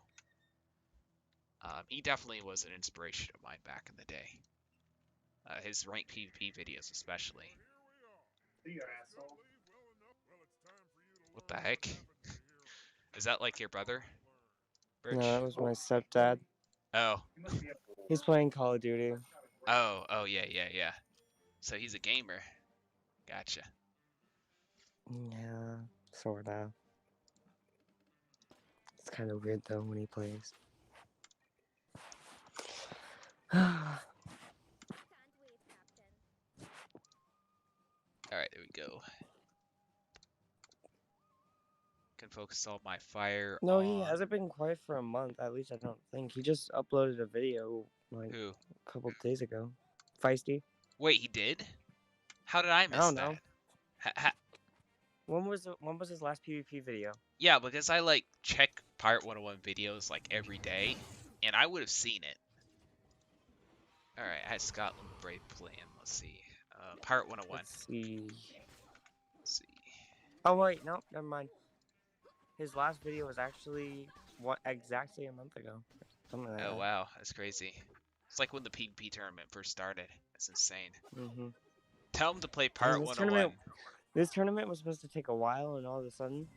He definitely was an inspiration of mine back in the day. His ranked PvP videos, especially. What the heck? Is that like your brother, Birch? No, that was my stepdad. Oh. He's playing Call of Duty. Oh, yeah. So he's a gamer. Gotcha. Yeah, sorta. It's kind of weird though when he plays. Alright, there we go. Can focus all my fire No, on... he hasn't been quiet for a month. At least I don't think. He just uploaded a video like Who? a couple days ago. Feisty. Wait, he did? How did I miss don't know. that? When was his last PvP video? Yeah, because I like check Pirate101 videos like every day, and I would have seen it. Alright, I had Scotland Brave plan. Let's see. Pirate101. Let's see. Let's see. Oh wait, no, never mind. His last video was actually exactly a month ago. Something like Oh that. wow, that's crazy. It's like when the PvP tournament first started. That's insane. Mm-hmm. Tell him to play Yeah, Pirate101. This tournament was supposed to take a while, and all of a sudden.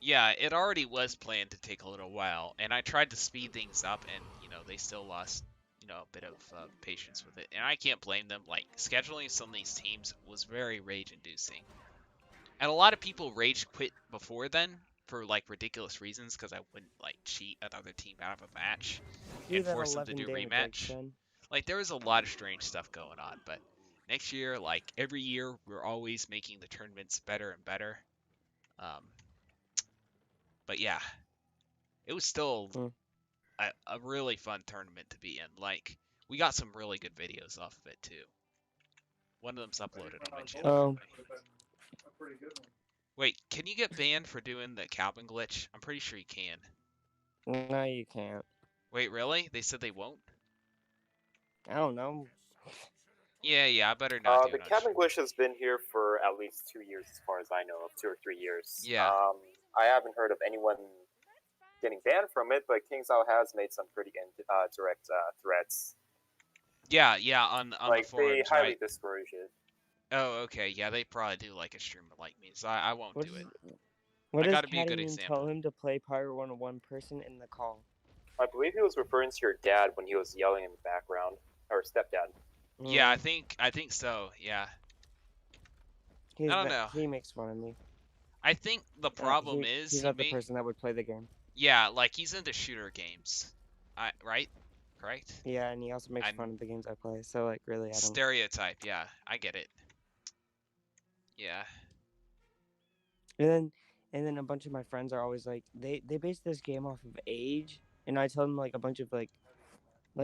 Yeah, it already was planned to take a little while, and I tried to speed things up, and they still lost a bit of patience with it, and I can't blame them. Like, scheduling some of these teams was very rage-inducing, and a lot of people rage quit before then for like ridiculous reasons, because I wouldn't like cheat another team out of a match and force them to do rematch. Like, there was a lot of strange stuff going on, but next year, like every year, we're always making the tournaments better and better. But yeah, it was still a really fun tournament to be in. Like, we got some really good videos off of it too. One of them's uploaded on my channel. Oh. Wait, can you get banned for doing the Calvin glitch? I'm pretty sure you can. No, you can't. Wait, really? They said they won't? I don't know. Yeah, I better not do the it. The cabin glitch has been here for at least 2 years, as far as I know, 2 or 3 years. Yeah. I haven't heard of anyone getting banned from it, but KingsOwl has made some pretty direct threats. Yeah, on like, the forums, they highly right? discourage it. Oh, okay. Yeah, they probably do like a streamer like me, so I won't do it. What I does gotta be a good Caddy example. tell him to play Pirate101 person in the call? I believe he was referring to your dad when he was yelling in the background, or stepdad. Yeah, I think so. Yeah. I don't know. He makes fun of me. I think the problem is he's not the person that would play the game. Yeah, like he's into shooter games, right? Correct? Yeah, and he also makes fun of the games I play. So like, really, I don't. Stereotype. Yeah, I get it. Yeah. And then a bunch of my friends are always like, they base this game off of age, and I tell them like a bunch of like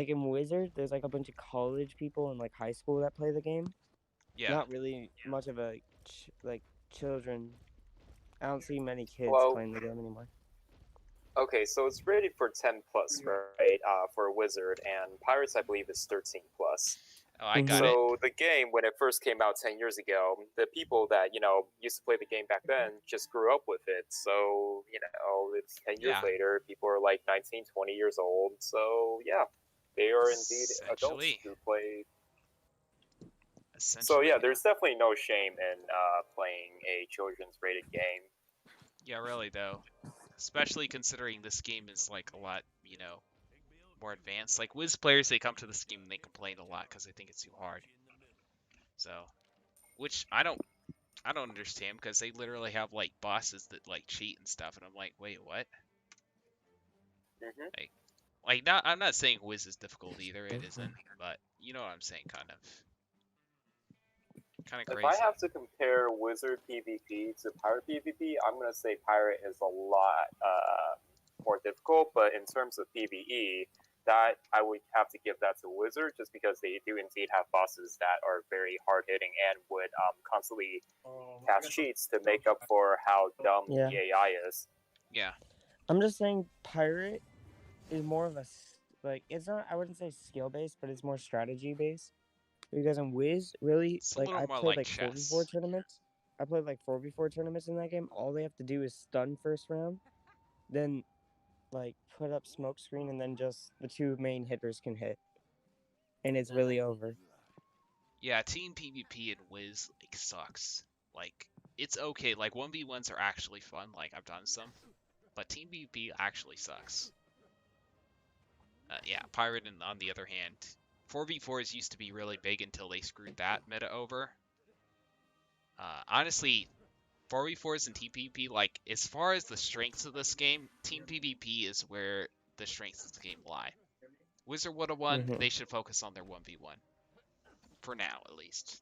in Wizard, there's like a bunch of college people and like high school that play the game. Yeah. Not really much of a like children. I don't see many kids playing the game anymore. Okay, so it's rated for 10+, right? For Wizard, and Pirates, I believe, is 13+. Oh, I got it. So the game, when it first came out 10 years ago, the people that used to play the game back then just grew up with it. So it's 10 years later, people are like 19, 20 years old. So yeah, they are indeed adults who play. So yeah, there's definitely no shame in playing a children's rated game. Yeah, really though, especially considering this game is like a lot, more advanced. Like Wiz players, they come to this game and they complain a lot because they think it's too hard. So, which I don't understand, because they literally have like bosses that like cheat and stuff, and I'm like, wait, what? Like not, I'm not saying Wiz is difficult either. It isn't, but you know what I'm saying, kind of crazy. If I have to compare Wizard PvP to Pirate PvP, I'm gonna say Pirate is a lot more difficult. But in terms of PvE, that I would have to give that to Wizard, just because they do indeed have bosses that are very hard hitting and would constantly cast cheats to make up for how dumb the AI is. Yeah. I'm just saying Pirate is more of a it's not, I wouldn't say skill based, but it's more strategy based. Because in Wiz, really, it's like I played like 44 tournaments. I played like 4v4 tournaments in that game. All they have to do is stun first round, then like put up smoke screen, and then just the two main hitters can hit, and it's really over. Yeah, team PvP in Wiz like sucks. Like it's okay. Like 1v1s are actually fun. Like I've done some, but team PvP actually sucks. Yeah, Pirate on the other hand, 4v4s used to be really big until they screwed that meta over. Honestly, 4v4s and TPP, like, as far as the strengths of this game, Team PvP is where the strengths of the game lie. Wizard101, Mhm. they should focus on their 1v1. For now, at least.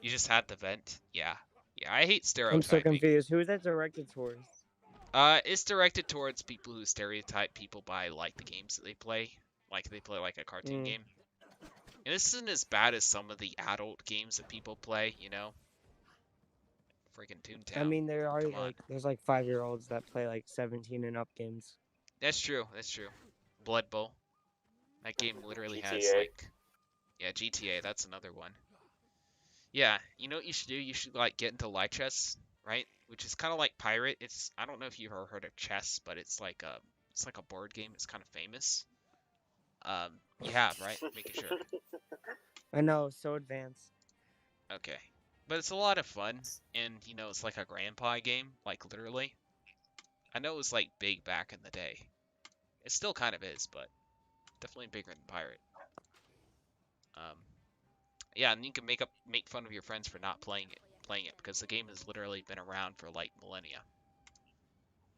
You just had the vent? Yeah. Yeah, I hate I'm so stereotyping. confused. Who is that directed towards? It's directed towards people who stereotype people by, like, the games that they play. Like, they play, like, a cartoon game. And this isn't as bad as some of the adult games that people play, you know? Freaking Toontown. I mean, there are Come on. like there's like 5-year-olds that play like 17 and up games. That's true. That's true. Blood Bowl. That game literally has GTA. like, yeah, GTA. That's another one. Yeah, you know what you should do? You should like get into light chess, right? Which is kind of like Pirate. It's I don't know if you've ever heard of chess, but it's like a board game. It's kind of famous. You have, right? Making sure. I know, so advanced. Okay, but it's a lot of fun, and you know it's like a grandpa game, like literally. I know it was like big back in the day. It still kind of is, but definitely bigger than Pirate. Yeah, and you can make fun of your friends for not playing it because the game has literally been around for like millennia.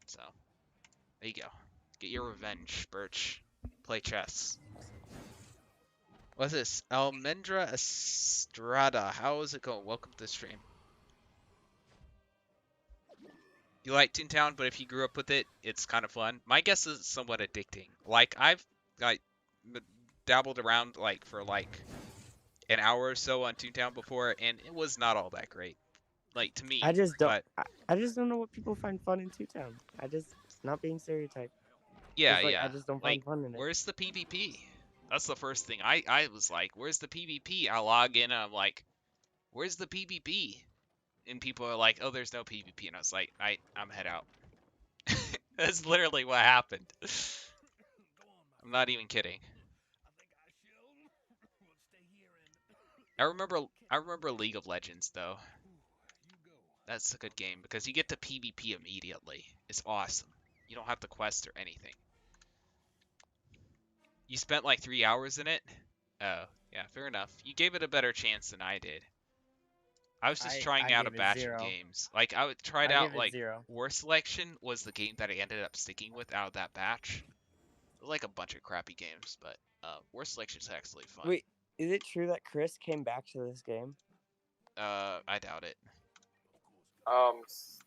So there you go. Get your revenge, Birch. Play chess. What's this? Almendra Estrada. How is it going? Welcome to the stream. You like Toontown, but if you grew up with it, it's kind of fun. My guess is it's somewhat addicting. Like I've like dabbled around like for like an hour or so on Toontown before, and it was not all that great. Like to me, I just don't. but I just don't know what people find fun in Toontown. I just not being stereotyped. yeah, Just, like, yeah. I just don't Like, find fun in it. where's the PvP? That's the first thing. I was like, where's the PvP? I log in and I'm like, where's the PvP? And people are like, oh, there's no PvP. And I was like, I'm head out. That's literally what happened. I'm not even kidding. I remember League of Legends though. That's a good game because you get to PvP immediately. It's awesome. You don't have to quest or anything. You spent like 3 hours in it? Oh, yeah, fair enough. You gave it a better chance than I did. I was just trying out a gave it batch of 0. games. Like I tried I out give it like 0. War Selection was the game that I ended up sticking with out of that batch. Like a bunch of crappy games, but War Selection is actually fun. Wait, is it true that Chris came back to this game? I doubt it.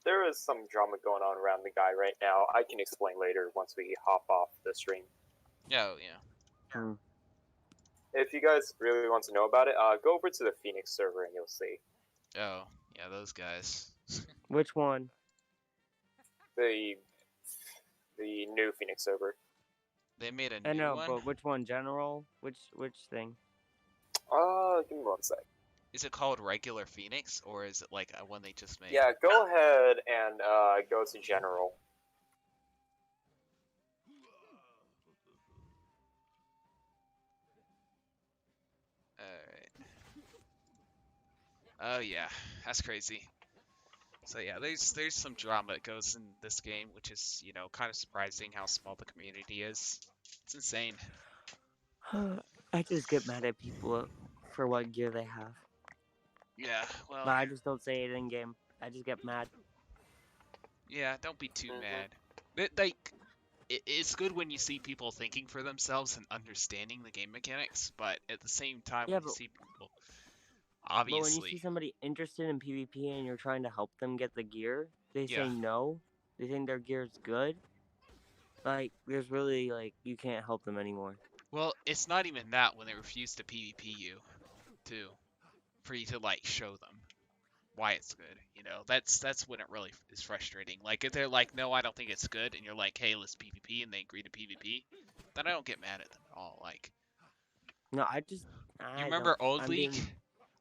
There is some drama going on around the guy right now. I can explain later once we hop off the stream. Oh, yeah. If you guys really want to know about it, go over to the Thnx server and you'll see. Oh, yeah, those guys. Which one? The new Thnx server. They made a I new know, one? but which one? General? Which thing? Give me one sec. Is it called regular Thnx, or is it like one they just made? Yeah, go ahead and go to general. Alright. Oh yeah, that's crazy. So yeah, there's some drama that goes in this game, which is, you know, kind of surprising how small the community is. It's insane. I just get mad at people for what gear they have. Yeah, well, But I just don't say it in game. I just get mad. yeah, don't be too mad. It's good when you see people thinking for themselves and understanding the game mechanics, but at the same time, Yeah, when you but- see people, obviously, But when you see somebody interested in PvP and you're trying to help them get the gear, they Yeah. say no. They think their gear is good. Like, there's really, like, you can't help them anymore. well, it's not even that when they refuse to PvP you, too, for you to like show them why it's good. You know, that's when it really is frustrating. Like if they're like, no, I don't think it's good, and you're like, hey, let's PvP, and they agree to PvP, then I don't get mad at them at all. Like, No, I just... you remember Old I'm League? being-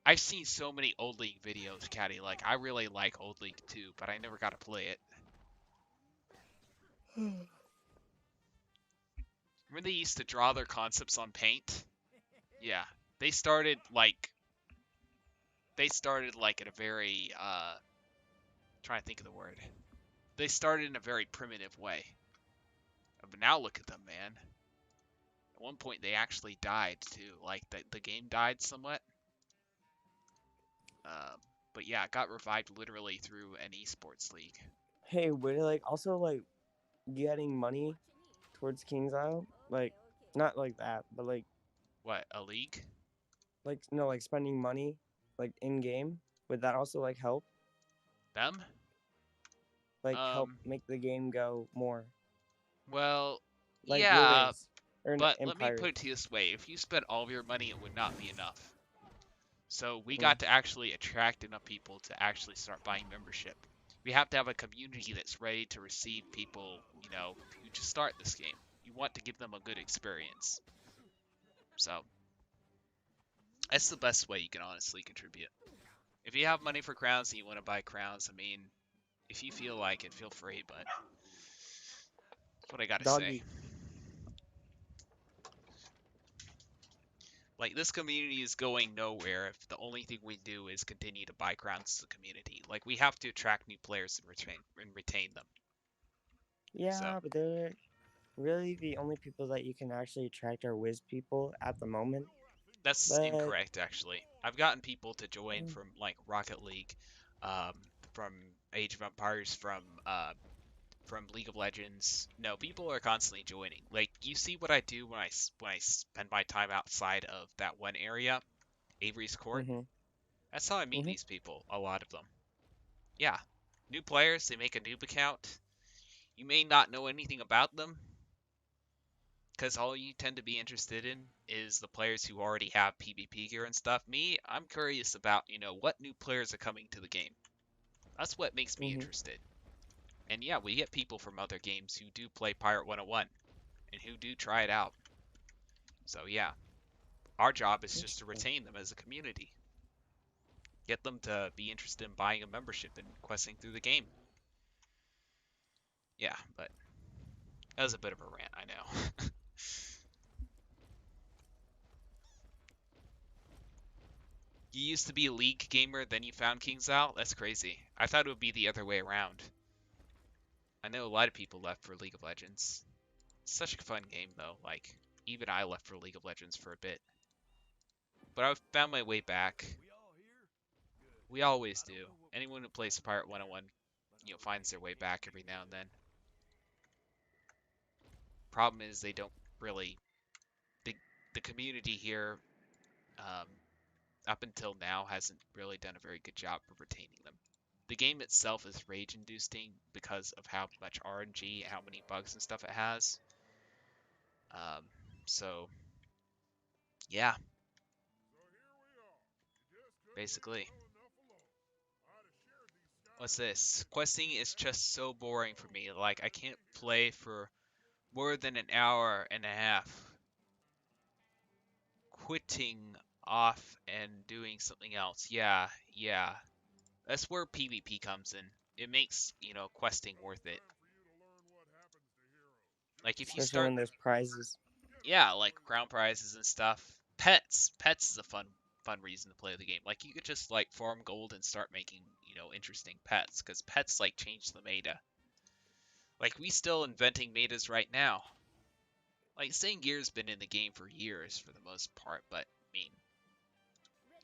I've seen so many old league videos, Caddy. Like I really like old league too, but I never got to play it. Remember they used to draw their concepts on paint? Yeah, they started like at a very trying to think of the word. They started in a very primitive way. But now look at them, man. At one point they actually died too. Like the game died somewhat. But yeah, it got revived literally through an esports league. Hey, we're like also like getting money towards King's Isle, like not like that, but like What, a league? no, like spending money like in game. Would that also like help? Them? Like help Um, make the game go more well, like yeah, Wiz or but let me put Empire? it to you this way. If you spent all of your money, it would not be enough. So we Mm. got to actually attract enough people to actually start buying membership. We have to have a community that's ready to receive people, who just start this game. You want to give them a good experience. So that's the best way you can honestly contribute. If you have money for crowns and you want to buy crowns, I mean, if you feel like it, feel free, but that's what I gotta say. Doggy. Like, this community is going nowhere if the only thing we do is continue to buy crowns as a community. Like, we have to attract new players and retain them. So, Yeah, but they're really the only people that you can actually attract are Wiz people at the moment. that's But incorrect, actually. I've gotten people to join from, like, Rocket League, um, from Age of Empires, from League of Legends. No, people are constantly joining. Like, you see what I do when I spend my time outside of that one area, Avery's Court. mhm. That's how I meet Mhm. these people, a lot of them. Yeah, new players, they make a noob account. You may not know anything about them, because all you tend to be interested in is the players who already have PvP gear and stuff. Me, I'm curious about, what new players are coming to the game. That's what makes me Mhm. interested. And yeah, we get people from other games who do play Pirate 101 and who do try it out. So yeah, our job is just to Interesting. retain them as a community. Get them to be interested in buying a membership and questing through the game. Yeah, but that was a bit of a rant, I know. You used to be a League gamer, then you found King's Isle? That's crazy. I thought it would be the other way around. I know a lot of people left for League of Legends. It's such a fun game, though. Like, even I left for League of Legends for a bit. But I found my way back. We always do. Anyone who plays Pirate 101, finds their way back every now and then. Problem is they don't really... The community here, um, up until now, hasn't really done a very good job of retaining them. The game itself is rage-inducing because of how much RNG, how many bugs and stuff it has. Um, so, yeah, basically. What's this? Questing is just so boring for me. Like, I can't play for more than an hour and a half. Quitting off and doing something else. Yeah. That's where PvP comes in. It makes, questing worth it. Like, if you Especially start, when there's prizes. yeah, like crown prizes and stuff. Pets is a fun reason to play the game. Like, you could just, like, farm gold and start making, interesting pets. Because pets, like, change the meta. Like, we still inventing metas right now. Like, Gear's been in the game for years for the most part, but, I mean,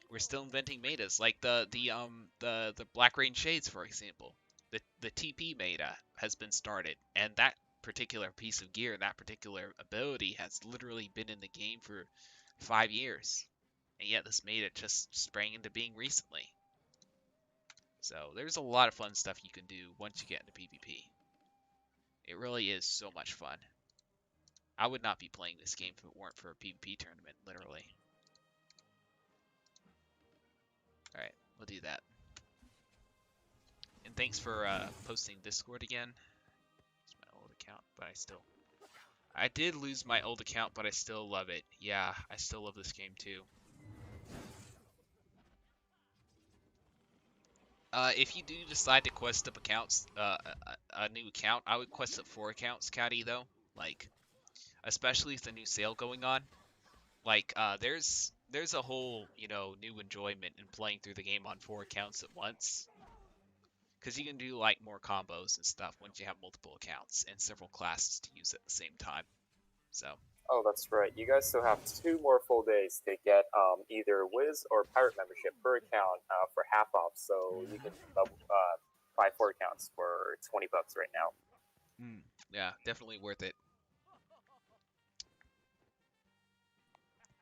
we're still inventing metas. Like the Black Rain Shades, for example. The TP meta has been started, and that particular piece of gear, that particular ability has literally been in the game for 5 years. And yet this meta just sprang into being recently. So there's a lot of fun stuff you can do once you get into PvP. It really is so much fun. I would not be playing this game if it weren't for a PvP tournament, literally. Alright, we'll do that. And thanks for posting Discord again. It's my old account, but I did lose my old account, but I still love it. Yeah, I still love this game too. If you do decide to quest up accounts, a new account, I would quest up 4 accounts, Caddy, though. Like, especially with the new sale going on. Like, there's a whole, new enjoyment in playing through the game on 4 accounts at once. Because you can do, like, more combos and stuff once you have multiple accounts and several classes to use at the same time. So, Oh, that's right. You guys still have 2 more full days to get either Wiz or Pirate membership per account for half off. So you can buy 4 accounts for $20 right now. yeah, definitely worth it.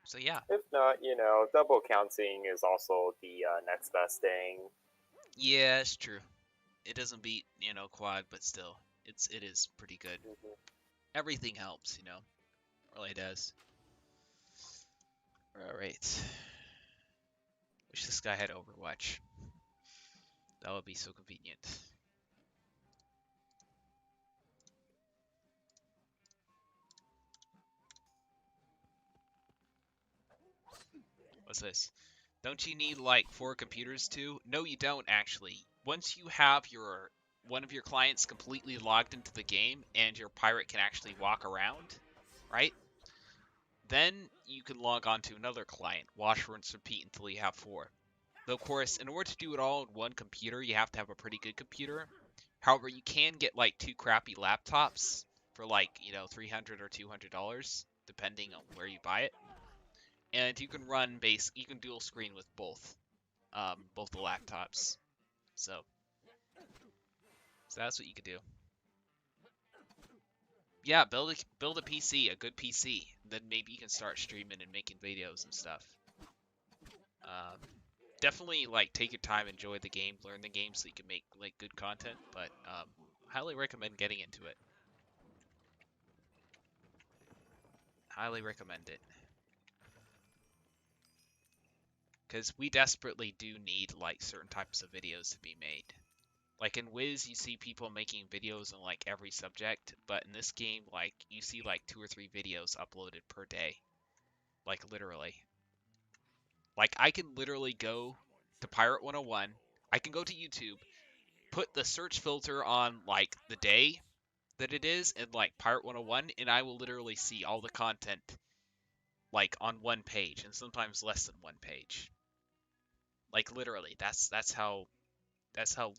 So, yeah. If not, double counting is also the next best thing. Yeah, it's true. It doesn't beat, quad, but still, it is pretty good. Everything helps, really does. Alright. Wish this guy had Overwatch. That would be so convenient. What's this? Don't you need like 4 computers too? No, you don't actually. Once you have one of your clients completely logged into the game and your pirate can actually walk around, right? Then you can log on to another client, wash, rinse, repeat until you have 4. Though, of course, in order to do it all on one computer, you have to have a pretty good computer. However, you can get like 2 crappy laptops for like, $300 or $200, depending on where you buy it. And you can you can dual screen with both the laptops. So that's what you could do. Yeah, build a PC, a good PC. Then maybe you can start streaming and making videos and stuff. Definitely like take your time, enjoy the game, learn the game so you can make like good content. But highly recommend getting into it. Highly recommend it. Because we desperately do need like certain types of videos to be made. Like in Wiz, you see people making videos on like every subject, but in this game, like you see like 2 or 3 videos uploaded per day. Like literally. Like I can literally go to Pirate101, I can go to YouTube, put the search filter on like the day that it is and like Pirate101, and I will literally see all the content like on one page and sometimes less than one page. Like literally, that's how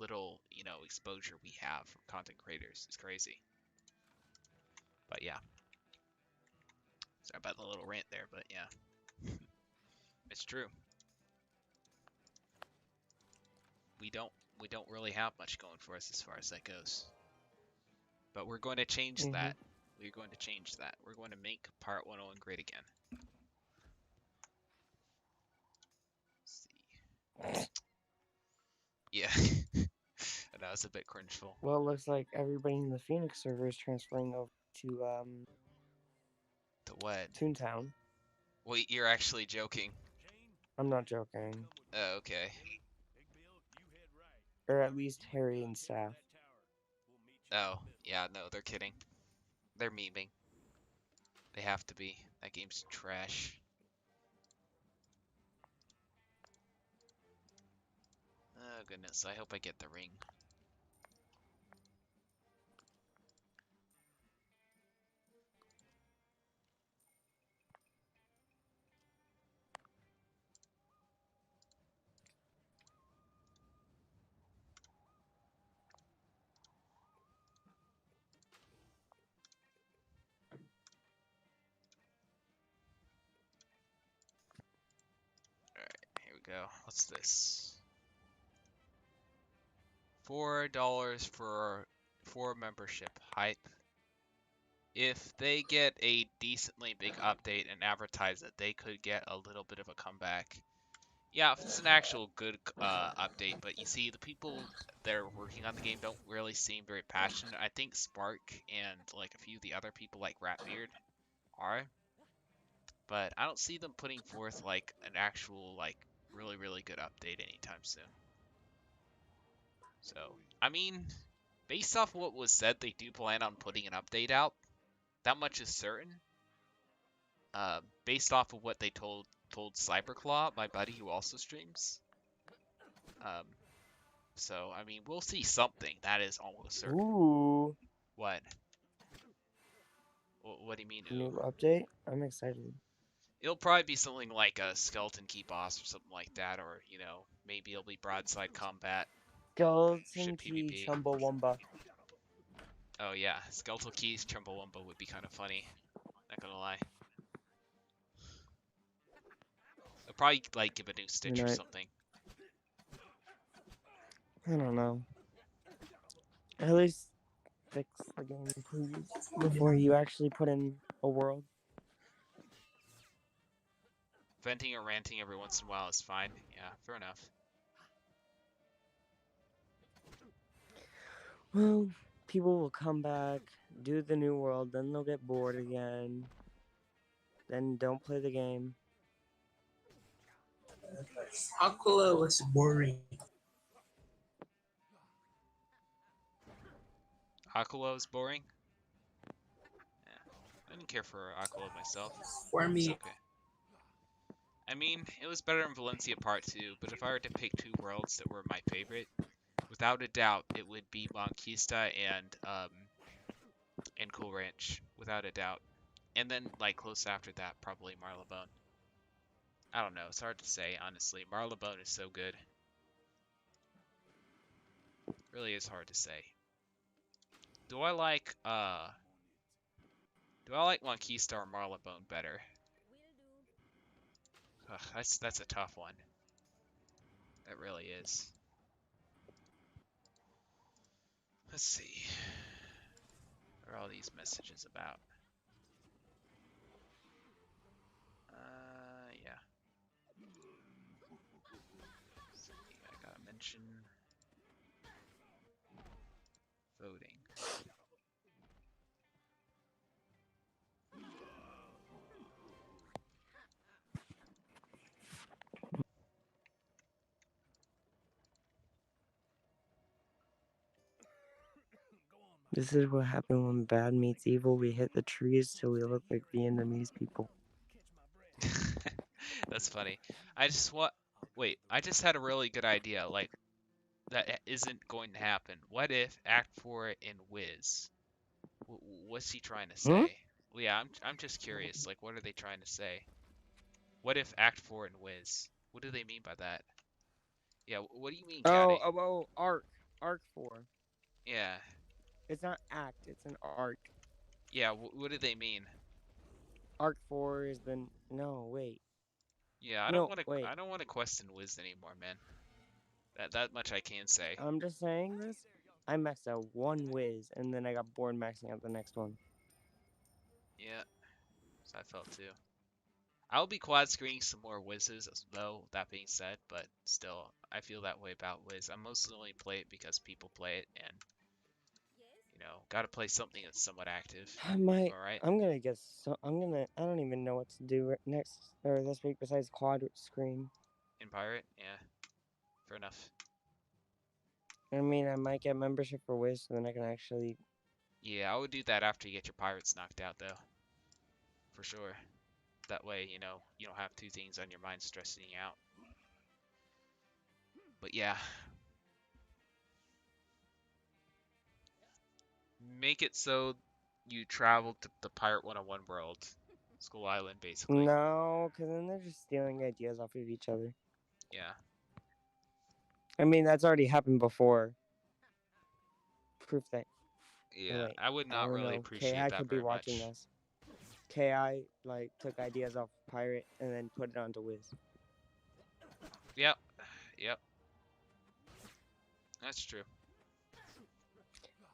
little, exposure we have from content creators. It's crazy. But yeah. Sorry about the little rant there, but yeah. It's true. We don't really have much going for us as far as that goes. But we're going to change that. We're going to change that. We're going to make Pirate101 great again. Let's see. Yeah. That was a bit cringeful. Well, it looks like everybody in the Thnx server is transferring over to To what? Toontown. Wait, you're actually joking. I'm not joking. Oh, okay. Or at least Harry and Saf. Oh, yeah, no, they're kidding. They're memeing. They have to be. That game's trash. Oh, goodness. I hope I get the ring. Here we go. What's this? $4 for 4 membership. Hype. If they get a decently big update and advertise it, they could get a little bit of a comeback. Yeah, if it's an actual good update, but you see, the people that are working on the game don't really seem very passionate. I think Spark and like a few of the other people like Ratbeard are, but I don't see them putting forth like an actual like really good update anytime soon. So, I mean, based off what was said, they do plan on putting an update out. That much is certain. Based off of what they told Cyberclaw, my buddy who also streams. So, I mean, we'll see something. That is almost certain. Ooh, What? What do you mean, new ooh? update. I'm excited. It'll probably be something like a skeleton key boss or something like that, or, you know, maybe it'll be broadside combat, Skeleton ship key PvP. Chumbawamba. Oh yeah, skeletal keys Chumbawamba would be kind of funny. Not gonna lie. They'll probably like give a new stitch or Right. something. I don't know. At least fix the game, please, before you actually put in a world. Venting or ranting every once in a while is fine. Yeah, fair enough. Well, people will come back, do the new world, then they'll get bored again. Then don't play the game. Aquila was boring. Aquila was boring. Yeah, I didn't care for Aquila myself. For It's me, okay. I mean, it was better in Valencia Part 2, but if I were to pick two worlds that were my favorite, without a doubt, it would be Monquista and Cool Ranch, without a doubt. And then, like, close after that, probably Marylebone. I don't know, it's hard to say, honestly. Marylebone is so good. It really is hard to say. Do I like Monquista or Marylebone better? Ugh, that's a tough one. That really is. Let's see. What are all these messages about? Yeah. Let's see, I gotta mention voting. This is what happened when bad meets evil. We hit the trees till we look like Vietnamese people. That's funny. I just wait, I just had a really good idea, like, that isn't going to happen. What if Act 4 in Wiz? What's he trying to say? Well, yeah, I'm just curious, like, what are they trying to say? What if Act 4 in Wiz? What do they mean by that? Yeah, what do you mean, Caddy? Arc 4. Yeah, It's not act, it's an arc. yeah, what do they mean? Arc 4 is the no, wait. Yeah, I No, wait. don't want to question Wiz anymore, man. That much I can say. I'm just saying this. I maxed out one whiz and then I got bored maxing out the next one. Yeah, so I felt too. I'll be quad screening some more Wizzes, though, that being said, but still, I feel that way about Wiz. I mostly only play it because people play it, and, you know, gotta play something that's somewhat active. Alright? I don't even know what to do next or this week besides quad screen. In Pirate? Yeah, fair enough. I mean, I might get membership for Wiz so then I can actually. Yeah, I would do that after you get your Pirates knocked out, though. For sure. That way, you know, you don't have two things on your mind stressing you out. But yeah. Make it so you travel to the Pirate 101 world. Skull Island, basically. No, because then they're just stealing ideas off of each other. Yeah. I mean, that's already happened before. Proof that. Yeah, Wait, I would I not don't really know. appreciate KI that could be very watching much. this. KI took ideas off Pirate and then put it onto Wiz. Yep. Yep. That's true.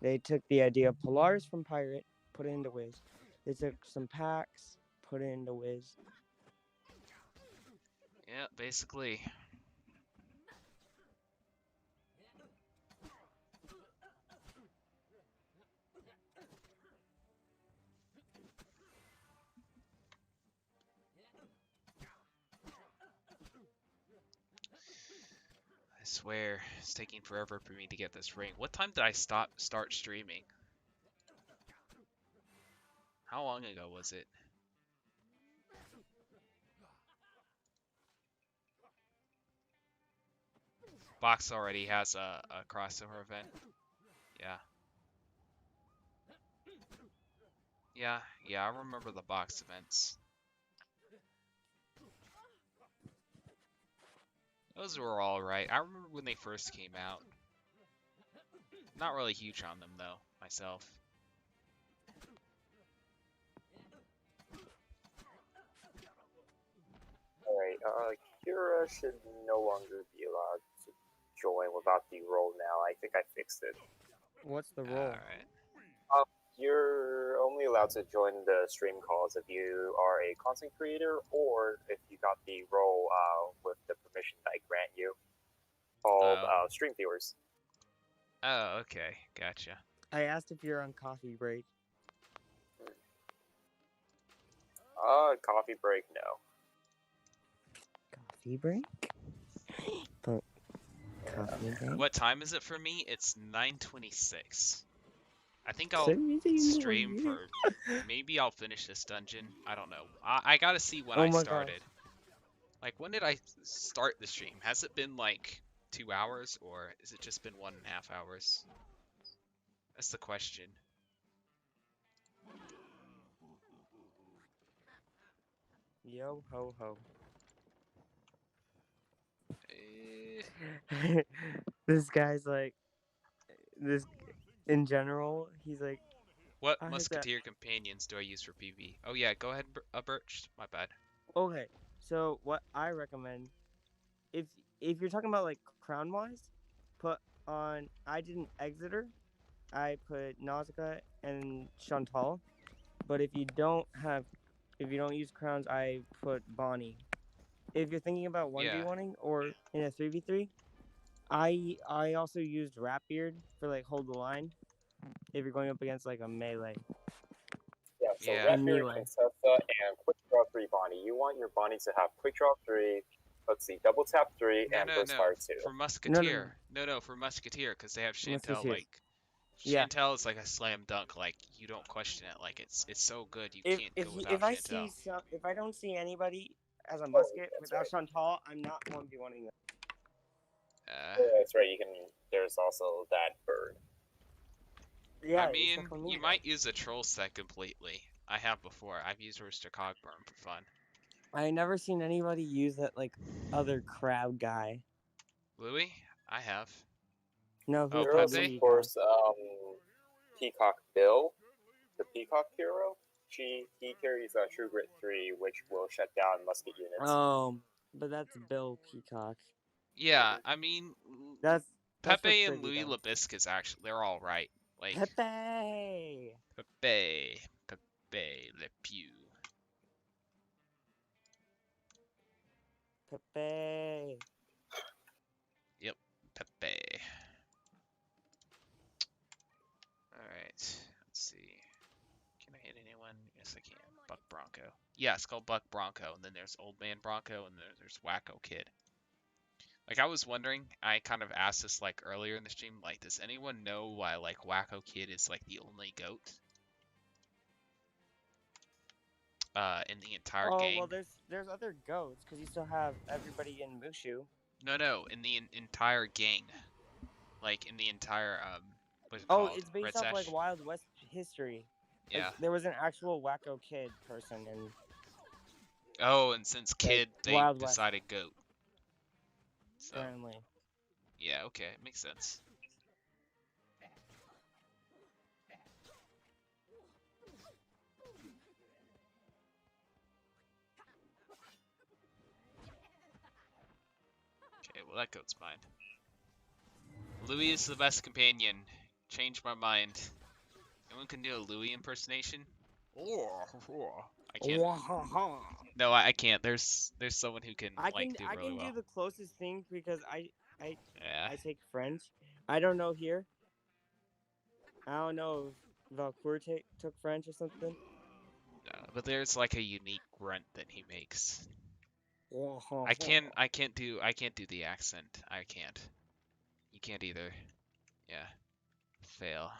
They took the idea of Polaris from Pirate, put it into Wiz. They took some packs, put it into Wiz. Yeah, basically. I swear, it's taking forever for me to get this ring. What time did I start streaming? How long ago was it? Box already has a crossover event. Yeah. Yeah, I remember the box events. Those were alright. I remember when they first came out. Not really huge on them though, myself. Alright, Kira should no longer be allowed to join without the role now. I think I fixed it. What's the role? Alright. You're only allowed to join the stream calls if you are a content creator or if you got the role with the permission that I grant you, called stream viewers. Oh, okay. Gotcha. I asked if you're on coffee break. Coffee break, no. Coffee break? But coffee break? What time is it for me? It's 9:26. I think I'll stream for... Maybe I'll finish this dungeon. I don't know. I gotta see when I started. Like, when did I start the stream? Has it been, like, 2 hours? Or has it just been 1.5 hours? That's the question. Yo ho ho. This guy's like... This... In general, he's like... What musketeer companions do I use for PvP? Oh yeah, go ahead, Birch. My bad. Okay, so what I recommend, if you're talking about like crown wise, put on. I did an Exeter, I put Nausicaa and Chantal, but if you don't use crowns, I put Bonnie. If you're thinking about 1v1ing or in a 3v3, I also used Ratbeard for like hold the line. If you're going up against like a melee. Yeah, so Ratbeard, Contessa, and Quick Draw 3 Bonnie. You want your Bonnie to have Quick Draw 3, let's see, Double Tap 3, and Burst Fire 2. For Musketeer. No, for Musketeer, because they have Chantal, like... Chantal is like a slam dunk, like, you don't question it, like, it's so good, you can't go without Chantal. If I don't see anybody as a musket without Chantal, I'm not 1v1ing them. That's right, there's also that bird. Yeah, I mean, you might use a troll set completely. I have before. I've used Rooster Cogburn for fun. I never seen anybody use that like other crowd guy. Louis? I have. No, who of course, Peacock Bill, the Peacock hero. He carries True Grit 3, which will shut down musket units. But that's Bill Peacock. Yeah, I mean, that's Pepe and Louis LeBisque actually, they're all right. Like Pepe Le Pew. Pepe. Yep, Pepe. Alright, let's see. Can I hit anyone? Yes, I can. Buck Bronco. Yeah, it's called Buck Bronco, and then there's Old Man Bronco, and then there's Wacko Kid. Like, I was wondering, I kind of asked this, like, earlier in the stream, like, does anyone know why, like, Wacko Kid is, like, the only goat? In the entire game? Oh, well, there's other goats, because you still have everybody in Mushu. No, in the entire gang. Like, in the entire, what's it called? It's based off, like, Wild West history. Yeah. Like, there was an actual Wacko Kid person in... Oh, and since Kid, they decided goat. So, apparently. Yeah, okay, it makes sense. Okay, well that goat's mine. Louis is the best companion. Changed my mind. Anyone can do a Louis impersonation? I can't. No, I can't. There's someone who can do really well. I can do the closest thing because I take French. I don't know here. I don't know if Valcourt took French or something. No, but there's like a unique grunt that he makes. I can't do the accent. I can't. You can't either. Yeah. Fail.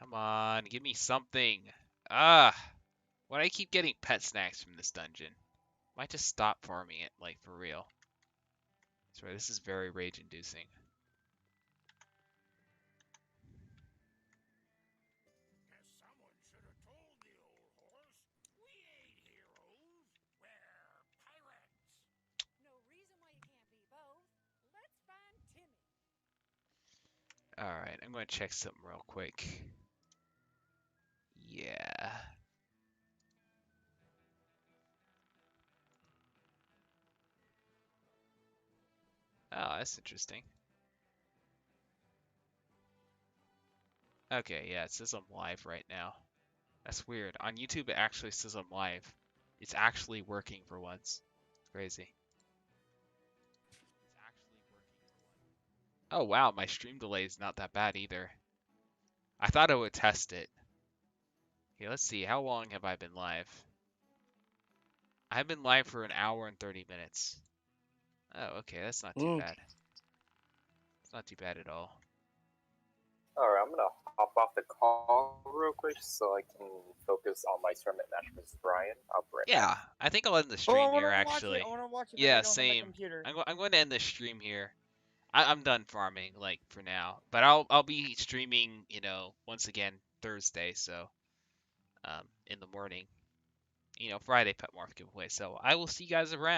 Come on, give me something. Why do I keep getting pet snacks from this dungeon? Might just stop farming it, like, for real. That's right, this is very rage-inducing. Guess someone should have told the old horse. We ain't heroes. We're pirates. No reason why you can't be both. Let's find Timmy. Alright, I'm going to check something real quick. Yeah. Oh, that's interesting. Okay, yeah, it says I'm live right now. That's weird. On YouTube, it actually says I'm live. It's actually working for once. It's crazy. It's actually working for once. Oh, wow, my stream delay is not that bad either. I thought I would test it. Okay, let's see. How long have I been live? I've been live for an hour and 30 minutes. Oh, okay, that's not too bad. It's not too bad at all. Alright, I'm gonna hop off the call real quick so I can focus on my tournament match with Brian. I'll be right back. Yeah, I think I'll end the stream here, actually. I want to watch it, but Yeah, I don't have same. my computer. I'm going to end the stream here. I'm done farming, like, for now. But I'll be streaming, you know, once again Thursday, so in the morning. You know, Friday Pet Morph giveaway. So I will see you guys around.